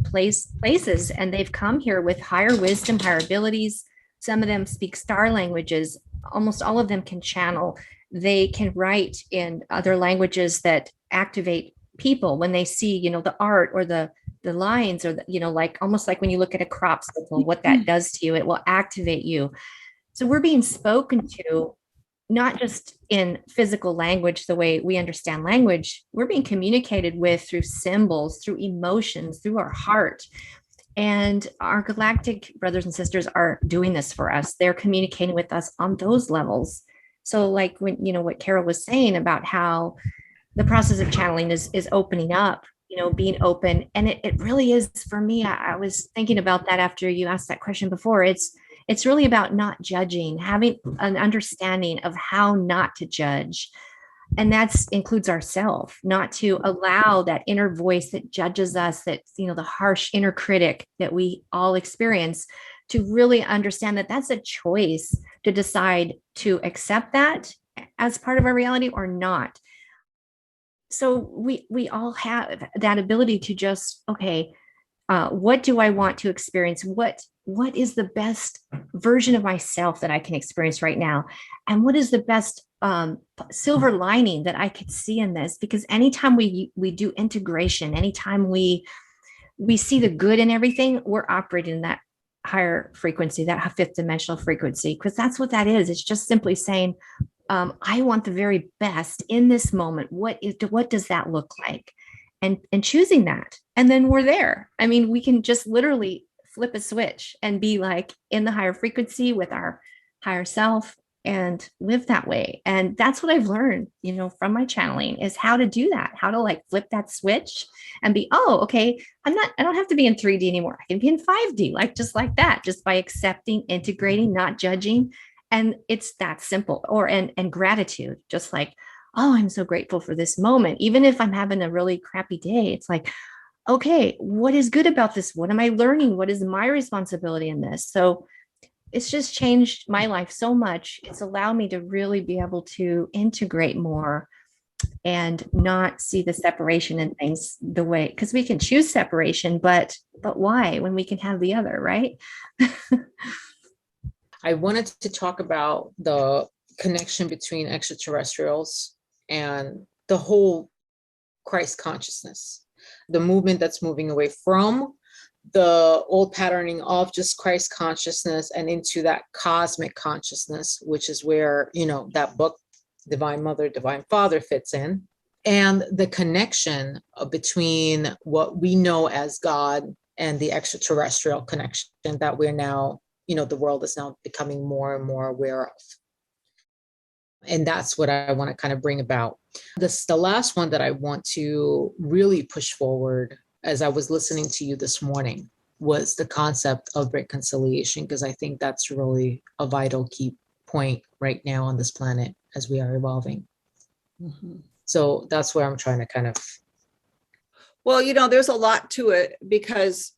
places, and they've come here with higher wisdom, higher abilities. Some of them speak star languages. Almost all of them can channel. They can write in other languages that activate people when they see, the art or the lines, or like almost like when you look at a crop circle, what that does to you, it will activate you. So we're being spoken to, not just in physical language, the way we understand language. We're being communicated with through symbols, through emotions, through our heart. And our galactic brothers and sisters are doing this for us. They're communicating with us on those levels. So like when, what Carol was saying about how the process of channeling is opening up, being open. And it really is for me. I was thinking about that after you asked that question before. It's really about not judging, having an understanding of how not to judge. And that includes ourselves, not to allow that inner voice that judges us, that, the harsh inner critic that we all experience, to really understand that that's a choice to decide to accept that as part of our reality or not. So we all have that ability to just, okay, what do I want to experience? What is the best version of myself that I can experience right now? And what is the best silver lining that I could see in this? Because anytime we do integration, anytime we see the good in everything, we're operating in that higher frequency, that fifth dimensional frequency, because that's what that is. It's just simply saying, I want the very best in this moment. What does that look like? And choosing that. And then we're there. I mean, we can just literally flip a switch and be like in the higher frequency with our higher self and live that way. And that's what I've learned, from my channeling, is how to do that, how to like flip that switch and be, oh, okay, I don't have to be in 3D anymore. I can be in 5D, just like that, just by accepting, integrating, not judging. And it's that simple. And gratitude, just like, oh, I'm so grateful for this moment. Even if I'm having a really crappy day, it's like, okay, what is good about this? What am I learning? What is my responsibility in this? So it's just changed my life so much. It's allowed me to really be able to integrate more and not see the separation in things the way, because we can choose separation, but why when we can have the other, right? I wanted to talk about the connection between extraterrestrials and the whole Christ consciousness, the movement that's moving away from the old patterning of just Christ consciousness and into that cosmic consciousness, which is where, that book, Divine Mother, Divine Father, fits in. And the connection between what we know as God and the extraterrestrial connection that we're now, the world is now becoming more and more aware of. And that's what I want to kind of bring about. The last one that I want to really push forward as I was listening to you this morning was the concept of reconciliation, because I think that's really a vital key point right now on this planet as we are evolving. Mm-hmm. So that's where I'm trying to kind of. Well, there's a lot to it because,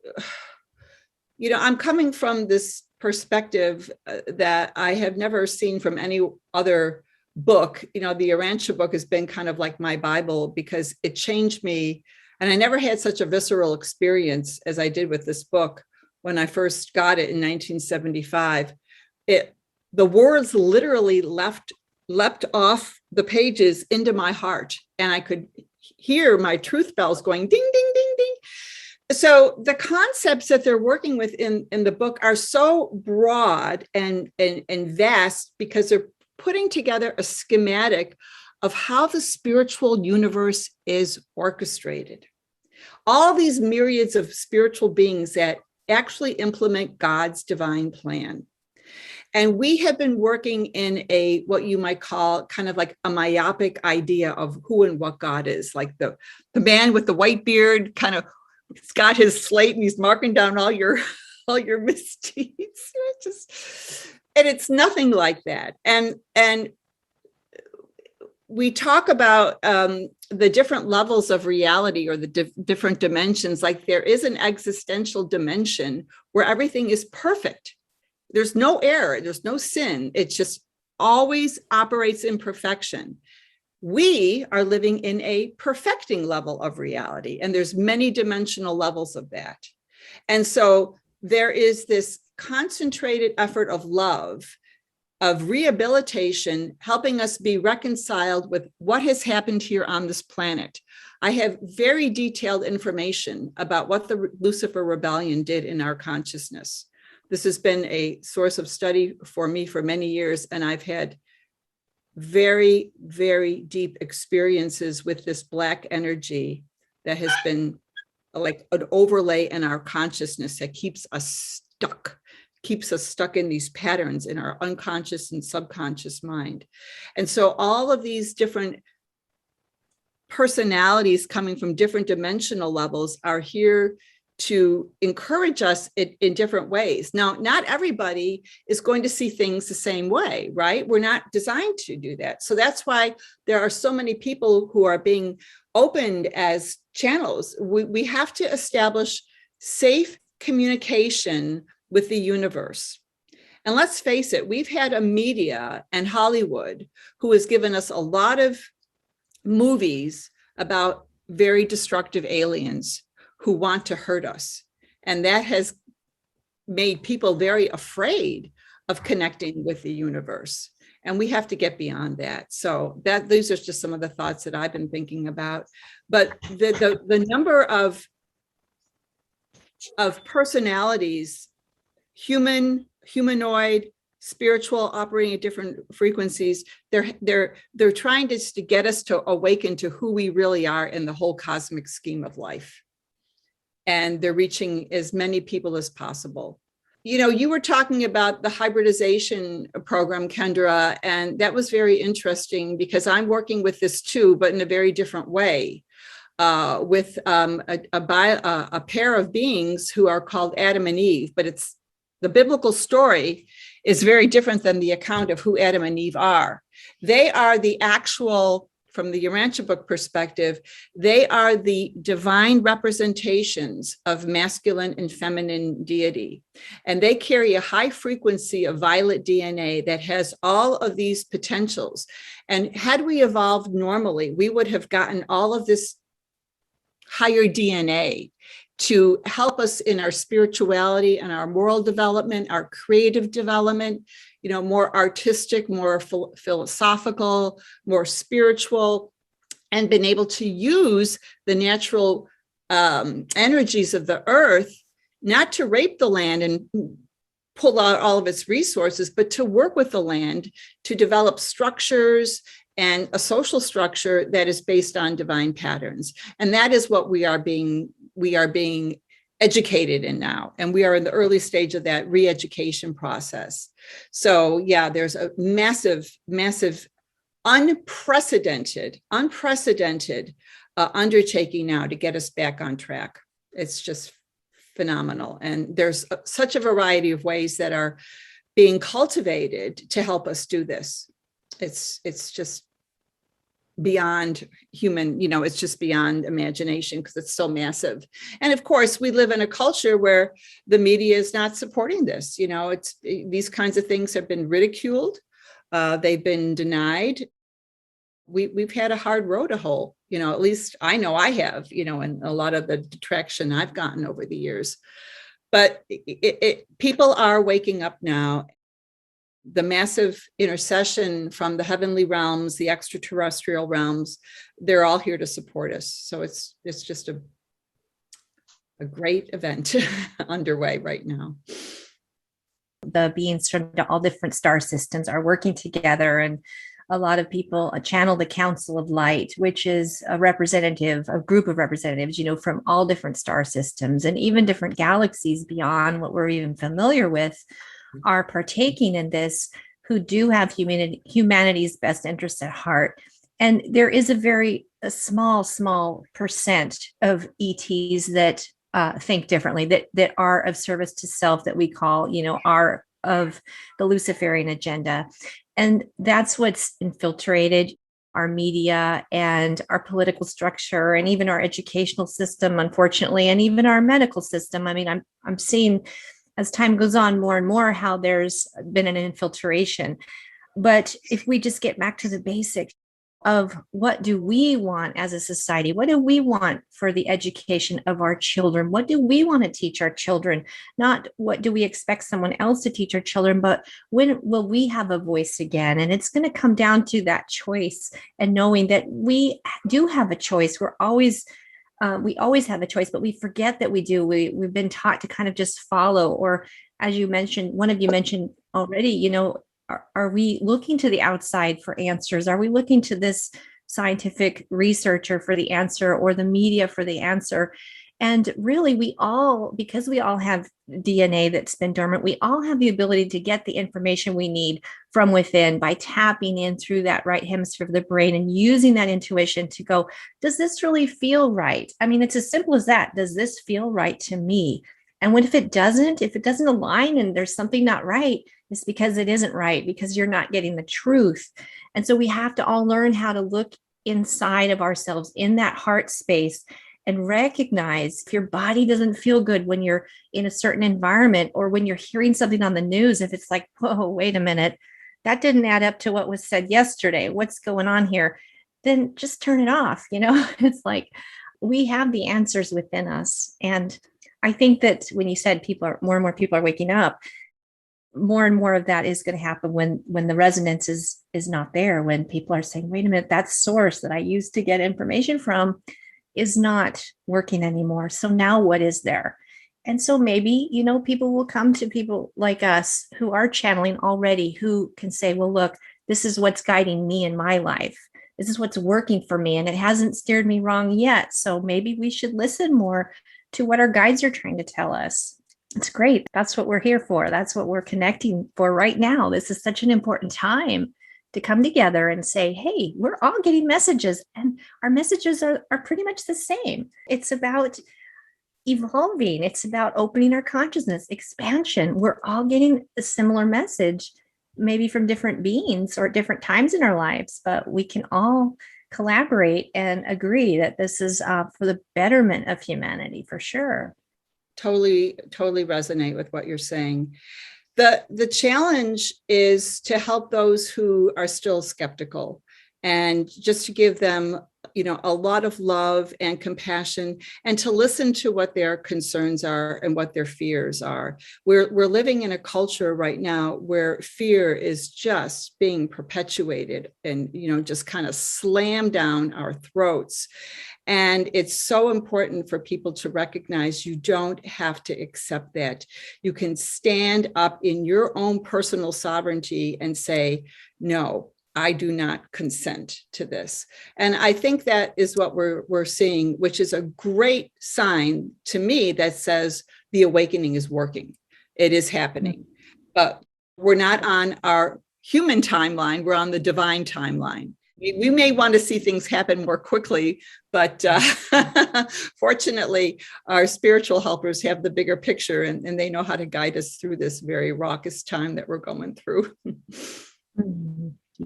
I'm coming from this perspective that I have never seen from any other book. The Urantia book has been kind of like my Bible because it changed me. And I never had such a visceral experience as I did with this book when I first got it in 1975. The words literally leapt off the pages into my heart, and I could hear my truth bells going ding, ding, ding, ding. So the concepts that they're working with in the book are so broad and vast because they're putting together a schematic of how the spiritual universe is orchestrated. All these myriads of spiritual beings that actually implement God's divine plan. And we have been working in what you might call kind of like a myopic idea of who and what God is. Like the man with the white beard kind of, he's got his slate and he's marking down all your misdeeds. And it's nothing like that. And we talk about the different levels of reality or the different dimensions. Like there is an existential dimension where everything is perfect. There's no error, there's no sin. It just always operates in perfection. We are living in a perfecting level of reality, and there's many dimensional levels of that. And so there is this concentrated effort of love, of rehabilitation, helping us be reconciled with what has happened here on this planet. I have very detailed information about what the Lucifer rebellion did in our consciousness. This has been a source of study for me for many years, and I've had very, very deep experiences with this black energy that has been like an overlay in our consciousness that keeps us stuck in these patterns in our unconscious and subconscious mind. And so all of these different personalities coming from different dimensional levels are here to encourage us in different ways. Now, not everybody is going to see things the same way, right? We're not designed to do that. So that's why there are so many people who are being opened as channels. We have to establish safe communication with the universe. And let's face it, we've had a media and Hollywood who has given us a lot of movies about very destructive aliens who want to hurt us. And that has made people very afraid of connecting with the universe. And we have to get beyond that. So these are just some of the thoughts that I've been thinking about. But the number of personalities, humanoid, spiritual, operating at different frequencies, they're trying to get us to awaken to who we really are in the whole cosmic scheme of life. And they're reaching as many people as possible. You were talking about the hybridization program, Kendra, and that was very interesting because I'm working with this too, but in a very different way, with a pair of beings who are called Adam and Eve, but it's the biblical story is very different than the account of who Adam and Eve are. They are the actual, from the Urantia book perspective, they are the divine representations of masculine and feminine deity. And they carry a high frequency of violet DNA that has all of these potentials. And had we evolved normally, we would have gotten all of this higher DNA to help us in our spirituality and our moral development, our creative development, more artistic, more philosophical, more spiritual, and been able to use the natural energies of the earth, not to rape the land and pull out all of its resources, but to work with the land to develop structures and a social structure that is based on divine patterns. And that is what we are being educated in now. And we are in the early stage of that re-education process. So yeah, there's a massive, massive unprecedented undertaking now to get us back on track. It's just phenomenal. And there's such a variety of ways that are being cultivated to help us do this. It's just beyond human, it's just beyond imagination because it's so massive. And of course, we live in a culture where the media is not supporting this. These kinds of things have been ridiculed. They've been denied. We've had a hard road to hoe, at least I know I have, and a lot of the detraction I've gotten over the years. But people are waking up now. The massive intercession from the heavenly realms, the extraterrestrial realms, they're all here to support us. So it's just a great event underway right now. The beings from all different star systems are working together, and a lot of people channel the Council of Light, which is a group of representatives, from all different star systems and even different galaxies beyond what we're even familiar with, are partaking in this, who do have humanity's best interests at heart. And there is a small percent of ETs that think differently, that are of service to self, that we call, are of the Luciferian agenda. And that's what's infiltrated our media and our political structure and even our educational system, unfortunately, and even our medical system. I mean, I'm seeing, as time goes on, more and more how there's been an infiltration. But if we just get back to the basics of what do we want as a society? What do we want for the education of our children? What do we want to teach our children? Not what do we expect someone else to teach our children, but when will we have a voice again? And it's going to come down to that choice and knowing that we do have a choice. We always have a choice, but we forget that we do. We've been taught to kind of just follow, or as you mentioned, one of you mentioned already, are we looking to the outside for answers? Are we looking to this scientific researcher for the answer, or the media for the answer? And really, because we all have DNA that's been dormant, we all have the ability to get the information we need from within by tapping in through that right hemisphere of the brain and using that intuition to go, does this really feel right? I mean, it's as simple as that. Does this feel right to me? And if it doesn't align and there's something not right, it's because it isn't right, because you're not getting the truth. And so we have to all learn how to look inside of ourselves in that heart space and recognize if your body doesn't feel good when you're in a certain environment, or when you're hearing something on the news, if it's like, whoa, wait a minute, that didn't add up to what was said yesterday. What's going on here? Then just turn it off. It's like we have the answers within us. And I think that when you said more and more people are waking up, more and more of that is going to happen when the resonance is not there, when people are saying, wait a minute, that source that I used to get information from is not working anymore. So now what is there? And so maybe, people will come to people like us who are channeling already, who can say, well, look, this is what's guiding me in my life. This is what's working for me. And it hasn't steered me wrong yet. So maybe we should listen more to what our guides are trying to tell us. It's great. That's what we're here for. That's what we're connecting for right now. This is such an important time to come together and say, hey, we're all getting messages, and our messages are pretty much the same. It's about evolving. It's about opening our consciousness, expansion. We're all getting a similar message, maybe from different beings or different times in our lives, but we can all collaborate and agree that this is for the betterment of humanity, for sure. Totally resonate with what you're saying. The challenge is to help those who are still skeptical, and just to give them, a lot of love and compassion, and to listen to what their concerns are and what their fears are. We're living in a culture right now where fear is just being perpetuated and, just kind of slammed down our throats. And it's so important for people to recognize you don't have to accept that. You can stand up in your own personal sovereignty and say, no, I do not consent to this. And I think that is what we're seeing, which is a great sign to me that says the awakening is working. It is happening, but we're not on our human timeline. We're on the divine timeline. We may want to see things happen more quickly, but fortunately, our spiritual helpers have the bigger picture, and they know how to guide us through this very raucous time that we're going through.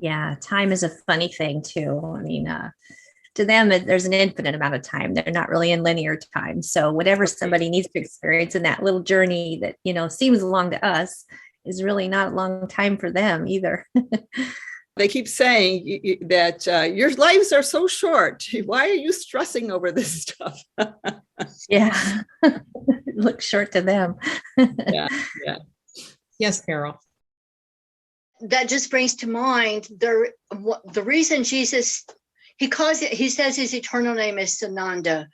Yeah, time is a funny thing too. I mean, to them, there's an infinite amount of time. They're not really in linear time. So whatever somebody needs to experience in that little journey that, you know, seems long to us is really not a long time for them either. They keep saying that your lives are so short. Why are you stressing over this stuff? Yeah, it looks short to them. Yeah. Yes, Carol. That just brings to mind the reason Jesus, he says his eternal name is Sananda.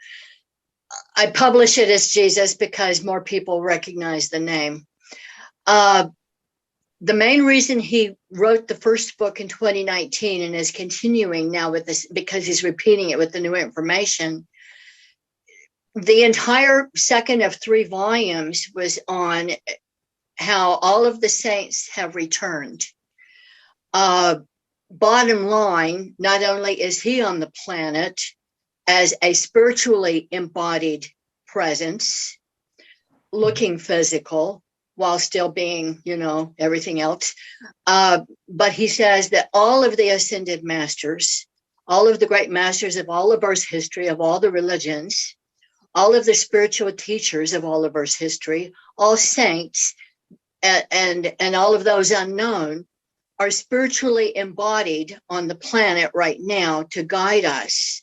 I publish it as Jesus because more people recognize the name. The main reason he wrote the first book in 2019 and is continuing now with this, because he's repeating it with the new information. The entire second of 3 volumes was on how all of the saints have returned. Bottom line, not only is he on the planet as a spiritually embodied presence, looking physical, while still being, you know, everything else. But he says that all of the ascended masters, all of the great masters of all of Earth's history, of all the religions, all of the spiritual teachers of all of Earth's history, all saints, and all of those unknown are spiritually embodied on the planet right now to guide us,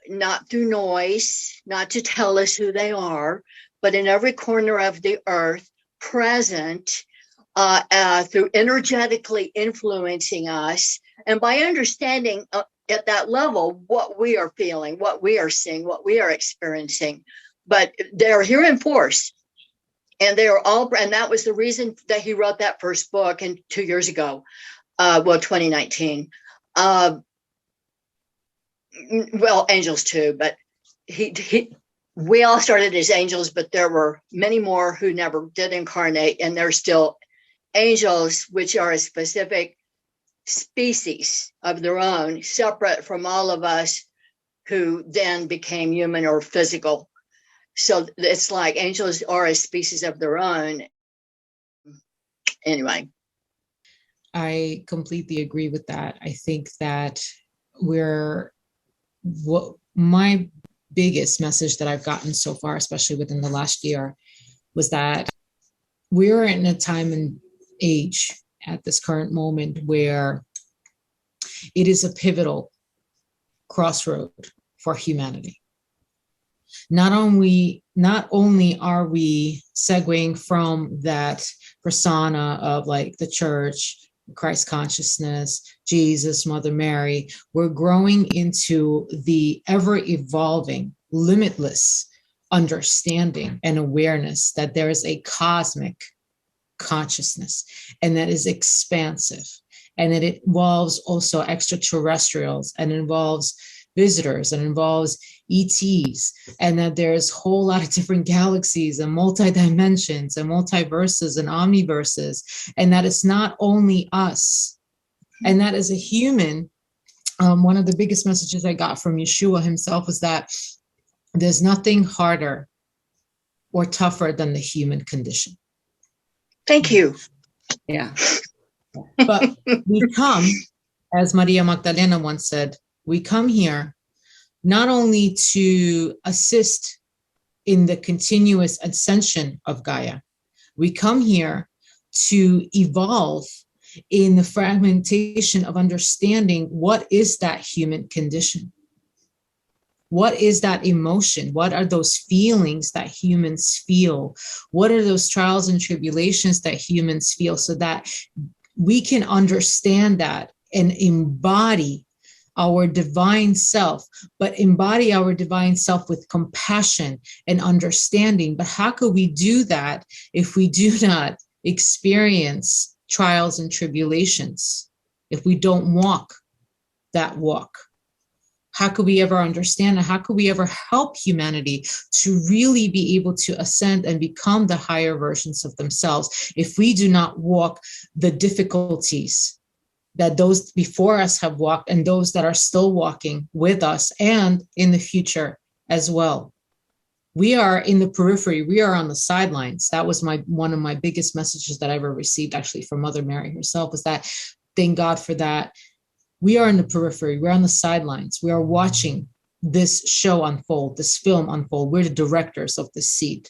not through noise, not to tell us who they are, but in every corner of the earth, present through energetically influencing us. And by understanding at that level what we are feeling, what we are seeing, what we are experiencing. But they're here in force. And they are all, and that was the reason that he wrote that first book 2 years ago, 2019. Well, angels too, but we all started as angels, but there were many more who never did incarnate, and they're still angels, which are a specific species of their own, separate from all of us who then became human or physical. So it's like angels are a species of their own. Anyway. I completely agree with that. I think that my biggest message that I've gotten so far, especially within the last year, was that we're in a time and age at this current moment where it is a pivotal crossroad for humanity. Not only are we segueing from that persona of like the church, Christ consciousness, Jesus, Mother Mary, we're growing into the ever-evolving, limitless understanding and awareness that there is a cosmic consciousness and that is expansive, and that it involves also extraterrestrials, and involves visitors, and involves ETs, and that there's a whole lot of different galaxies and multi-dimensions and multiverses and omniverses, and that it's not only us. And that as a human, one of the biggest messages I got from Yeshua himself was that there's nothing harder or tougher than the human condition. Thank you. Yeah. But we come, as Maria Magdalena once said, we come here not only to assist in the continuous ascension of Gaia, we come here to evolve in the fragmentation of understanding what is that human condition? What is that emotion? What are those feelings that humans feel? What are those trials and tribulations that humans feel, so that we can understand that and embody our divine self, but embody our divine self with compassion and understanding. But how could we do that if we do not experience trials and tribulations, if we don't walk that walk? How could we ever understand, and how could we ever help humanity to really be able to ascend and become the higher versions of themselves if we do not walk the difficulties that those before us have walked and those that are still walking with us and in the future as well? We are in the periphery. We are on the sidelines. That was one of my biggest messages that I ever received, actually, from Mother Mary herself, was that, thank God for that. We are in the periphery. We're on the sidelines. We are watching this show unfold, this film unfold. We're the directors of the seed.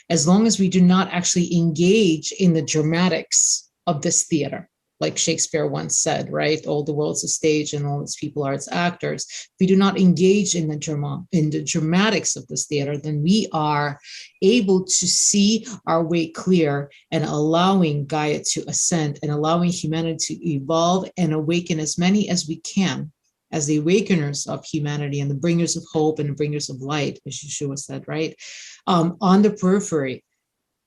As long as we do not actually engage in the dramatics of this theater, like Shakespeare once said, right? All the world's a stage and all its people are its actors. If we do not engage in the dramatics of this theater, then we are able to see our way clear and allowing Gaia to ascend and allowing humanity to evolve and awaken as many as we can as the awakeners of humanity and the bringers of hope and the bringers of light, as Yeshua said, right? On the periphery.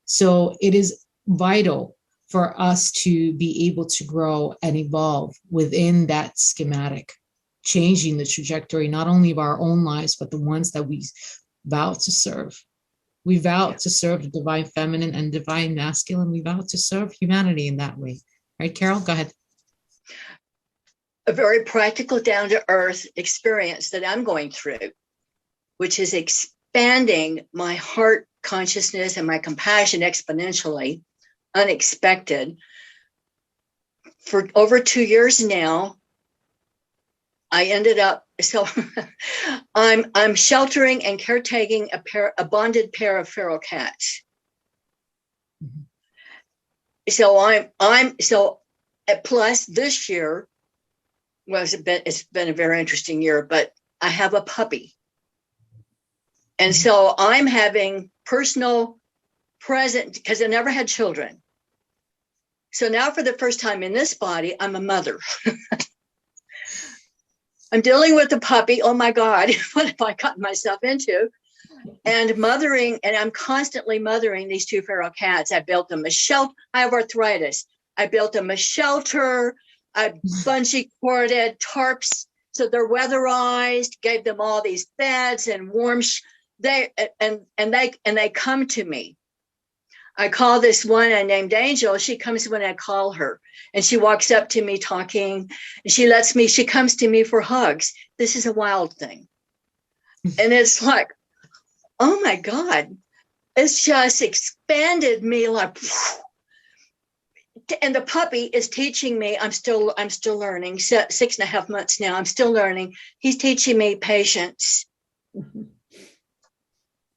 So it is vital for us to be able to grow and evolve within that schematic, changing the trajectory, not only of our own lives, but the ones that we vow to serve. We vow to serve the divine feminine and divine masculine. We vow to serve humanity in that way. Right, Carol? Go ahead. A very practical, down-to-earth experience that I'm going through, which is expanding my heart consciousness and my compassion exponentially, unexpected. For over 2 years now, I ended up, so I'm sheltering and caretaking a bonded pair of feral cats. Mm-hmm. So plus this year, well, it's been a very interesting year, but I have a puppy. And so I'm having personal present, because I never had children. So now for the first time in this body, I'm a mother. I'm dealing with the puppy. Oh my God, what have I gotten myself into? And mothering, and I'm constantly mothering these two feral cats. I built them a shelter. I have arthritis. I built them a shelter. I bungee corded tarps so they're weatherized. Gave them all these beds and warm. They come to me. I call this one I named Angel. She comes when I call her, and she walks up to me talking, and she comes to me for hugs. This is a wild thing. And it's like, oh my God, it's just expanded me like, and the puppy is teaching me. I'm still learning. 6.5 months now. I'm still learning. He's teaching me patience. Mm-hmm.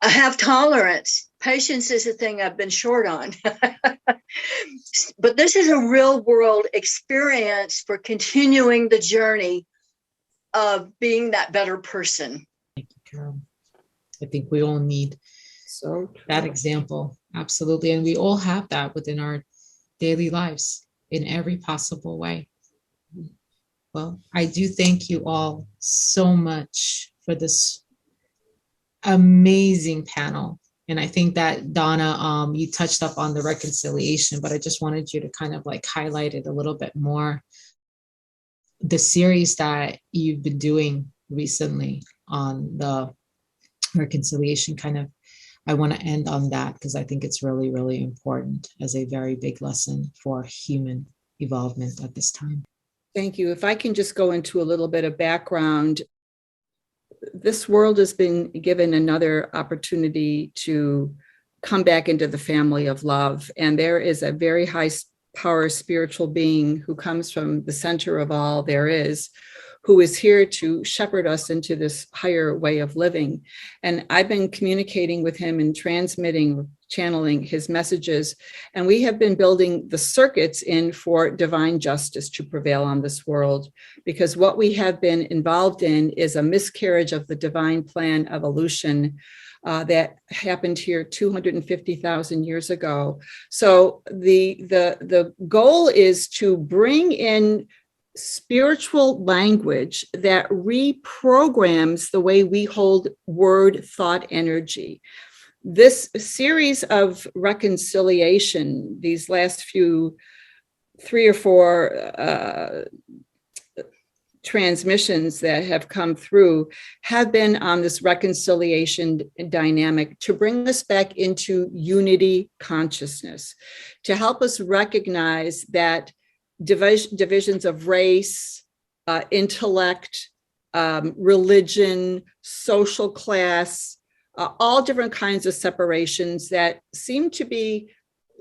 I have tolerance. Patience is a thing I've been short on. But this is a real world experience for continuing the journey of being that better person. Thank you, Carol. I think we all need that example. Absolutely. And we all have that within our daily lives in every possible way. Well, I do thank you all so much for this amazing panel. And I think that Donna, you touched up on the reconciliation, but I just wanted you to kind of like highlight it a little bit more. The series that you've been doing recently on the reconciliation, I want to end on that because I think it's really, really important as a very big lesson for human evolvement at this time. Thank you. If I can just go into a little bit of background. This world has been given another opportunity to come back into the family of love. And there is a very high power spiritual being who comes from the center of all there is, who is here to shepherd us into this higher way of living. And I've been communicating with him and channeling his messages. And we have been building the circuits in for divine justice to prevail on this world, because what we have been involved in is a miscarriage of the divine plan evolution that happened here 250,000 years ago. So the goal is to bring in spiritual language that reprograms the way we hold word, thought, energy. This series of reconciliation, these last 3 or 4 transmissions that have come through have been on this reconciliation dynamic to bring us back into unity consciousness, to help us recognize that divisions of race, intellect, religion, social class, all different kinds of separations that seem to be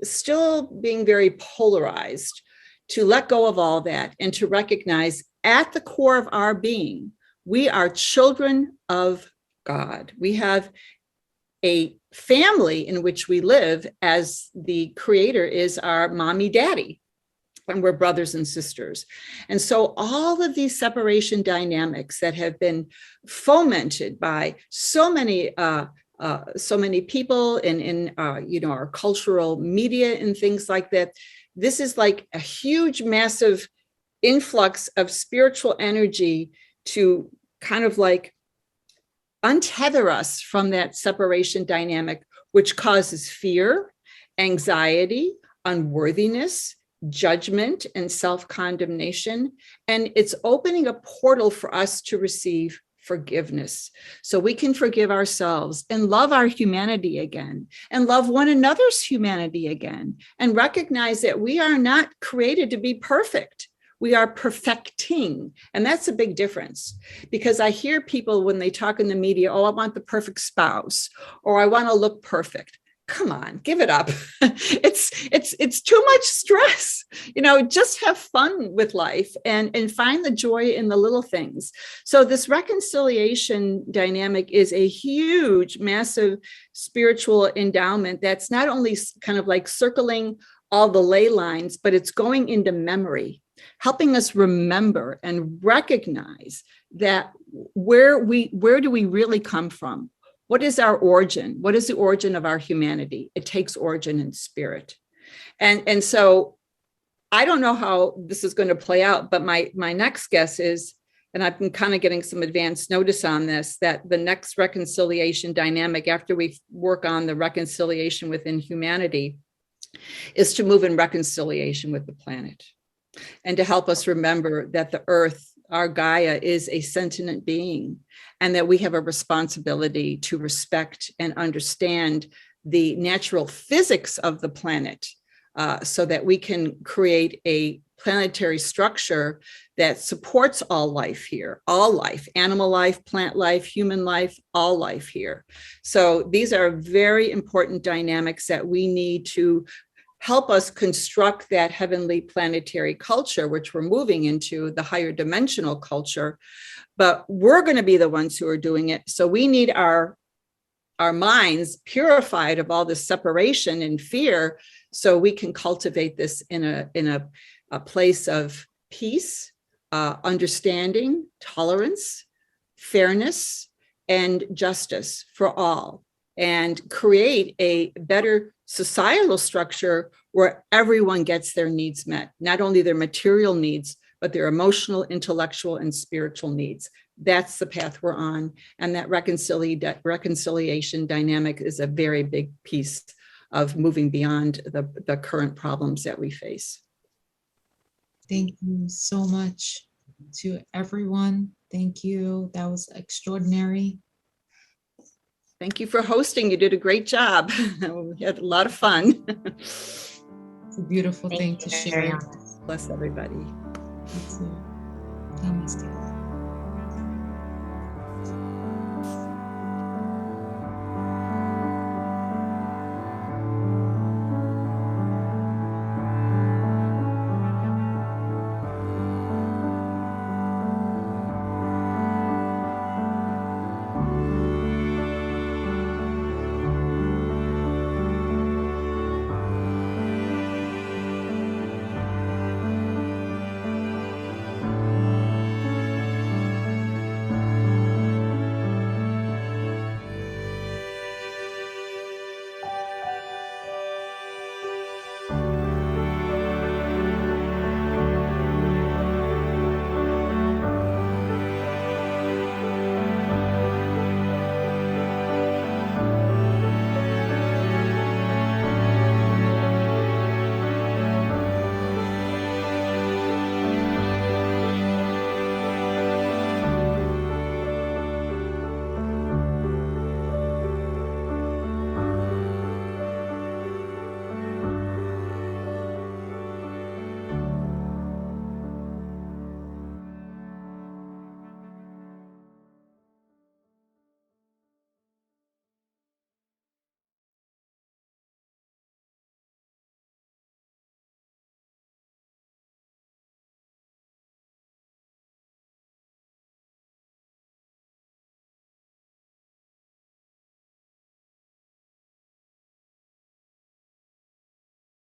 still being very polarized, to let go of all that and to recognize at the core of our being, we are children of God. We have a family in which we live as the creator is our mommy, daddy, and we're brothers and sisters. And so all of these separation dynamics that have been fomented by so many people in our cultural media and things like that, this is like a huge, massive influx of spiritual energy to kind of like untether us from that separation dynamic, which causes fear, anxiety, unworthiness, judgment, and self-condemnation. And it's opening a portal for us to receive forgiveness, so we can forgive ourselves and love our humanity again, and love one another's humanity again, and recognize that we are not created to be perfect. We are perfecting. And that's a big difference, because I hear people when they talk in the media, oh, I want the perfect spouse, or I want to look perfect. Come on, give it up. It's too much stress. Just have fun with life and find the joy in the little things. So this reconciliation dynamic is a huge, massive spiritual endowment that's not only kind of like circling all the ley lines, but it's going into memory, helping us remember and recognize that where do we really come from? What is our origin? What is the origin of our humanity? It takes origin in spirit. And so I don't know how this is going to play out, but my next guess is, and I've been kind of getting some advance notice on this, that the next reconciliation dynamic after we work on the reconciliation within humanity is to move in reconciliation with the planet, and to help us remember that the earth, our Gaia, is a sentient being, and that we have a responsibility to respect and understand the natural physics of the planet, so that we can create a planetary structure that supports all life here, all life, animal life, plant life, human life, all life here. So these are very important dynamics that we need to help us construct that heavenly planetary culture, which we're moving into, the higher dimensional culture. But we're going to be the ones who are doing it. So we need our minds purified of all this separation and fear, so we can cultivate this in a place of peace, understanding, tolerance, fairness, and justice for all, and create a better societal structure where everyone gets their needs met, not only their material needs, but their emotional, intellectual, and spiritual needs. That's the path we're on. And that reconciliation dynamic is a very big piece of moving beyond the current problems that we face. Thank you so much to everyone. Thank you. That was extraordinary. Thank you for hosting. You did a great job. We had a lot of fun. It's a beautiful thing to share. Bless everybody. Namaste.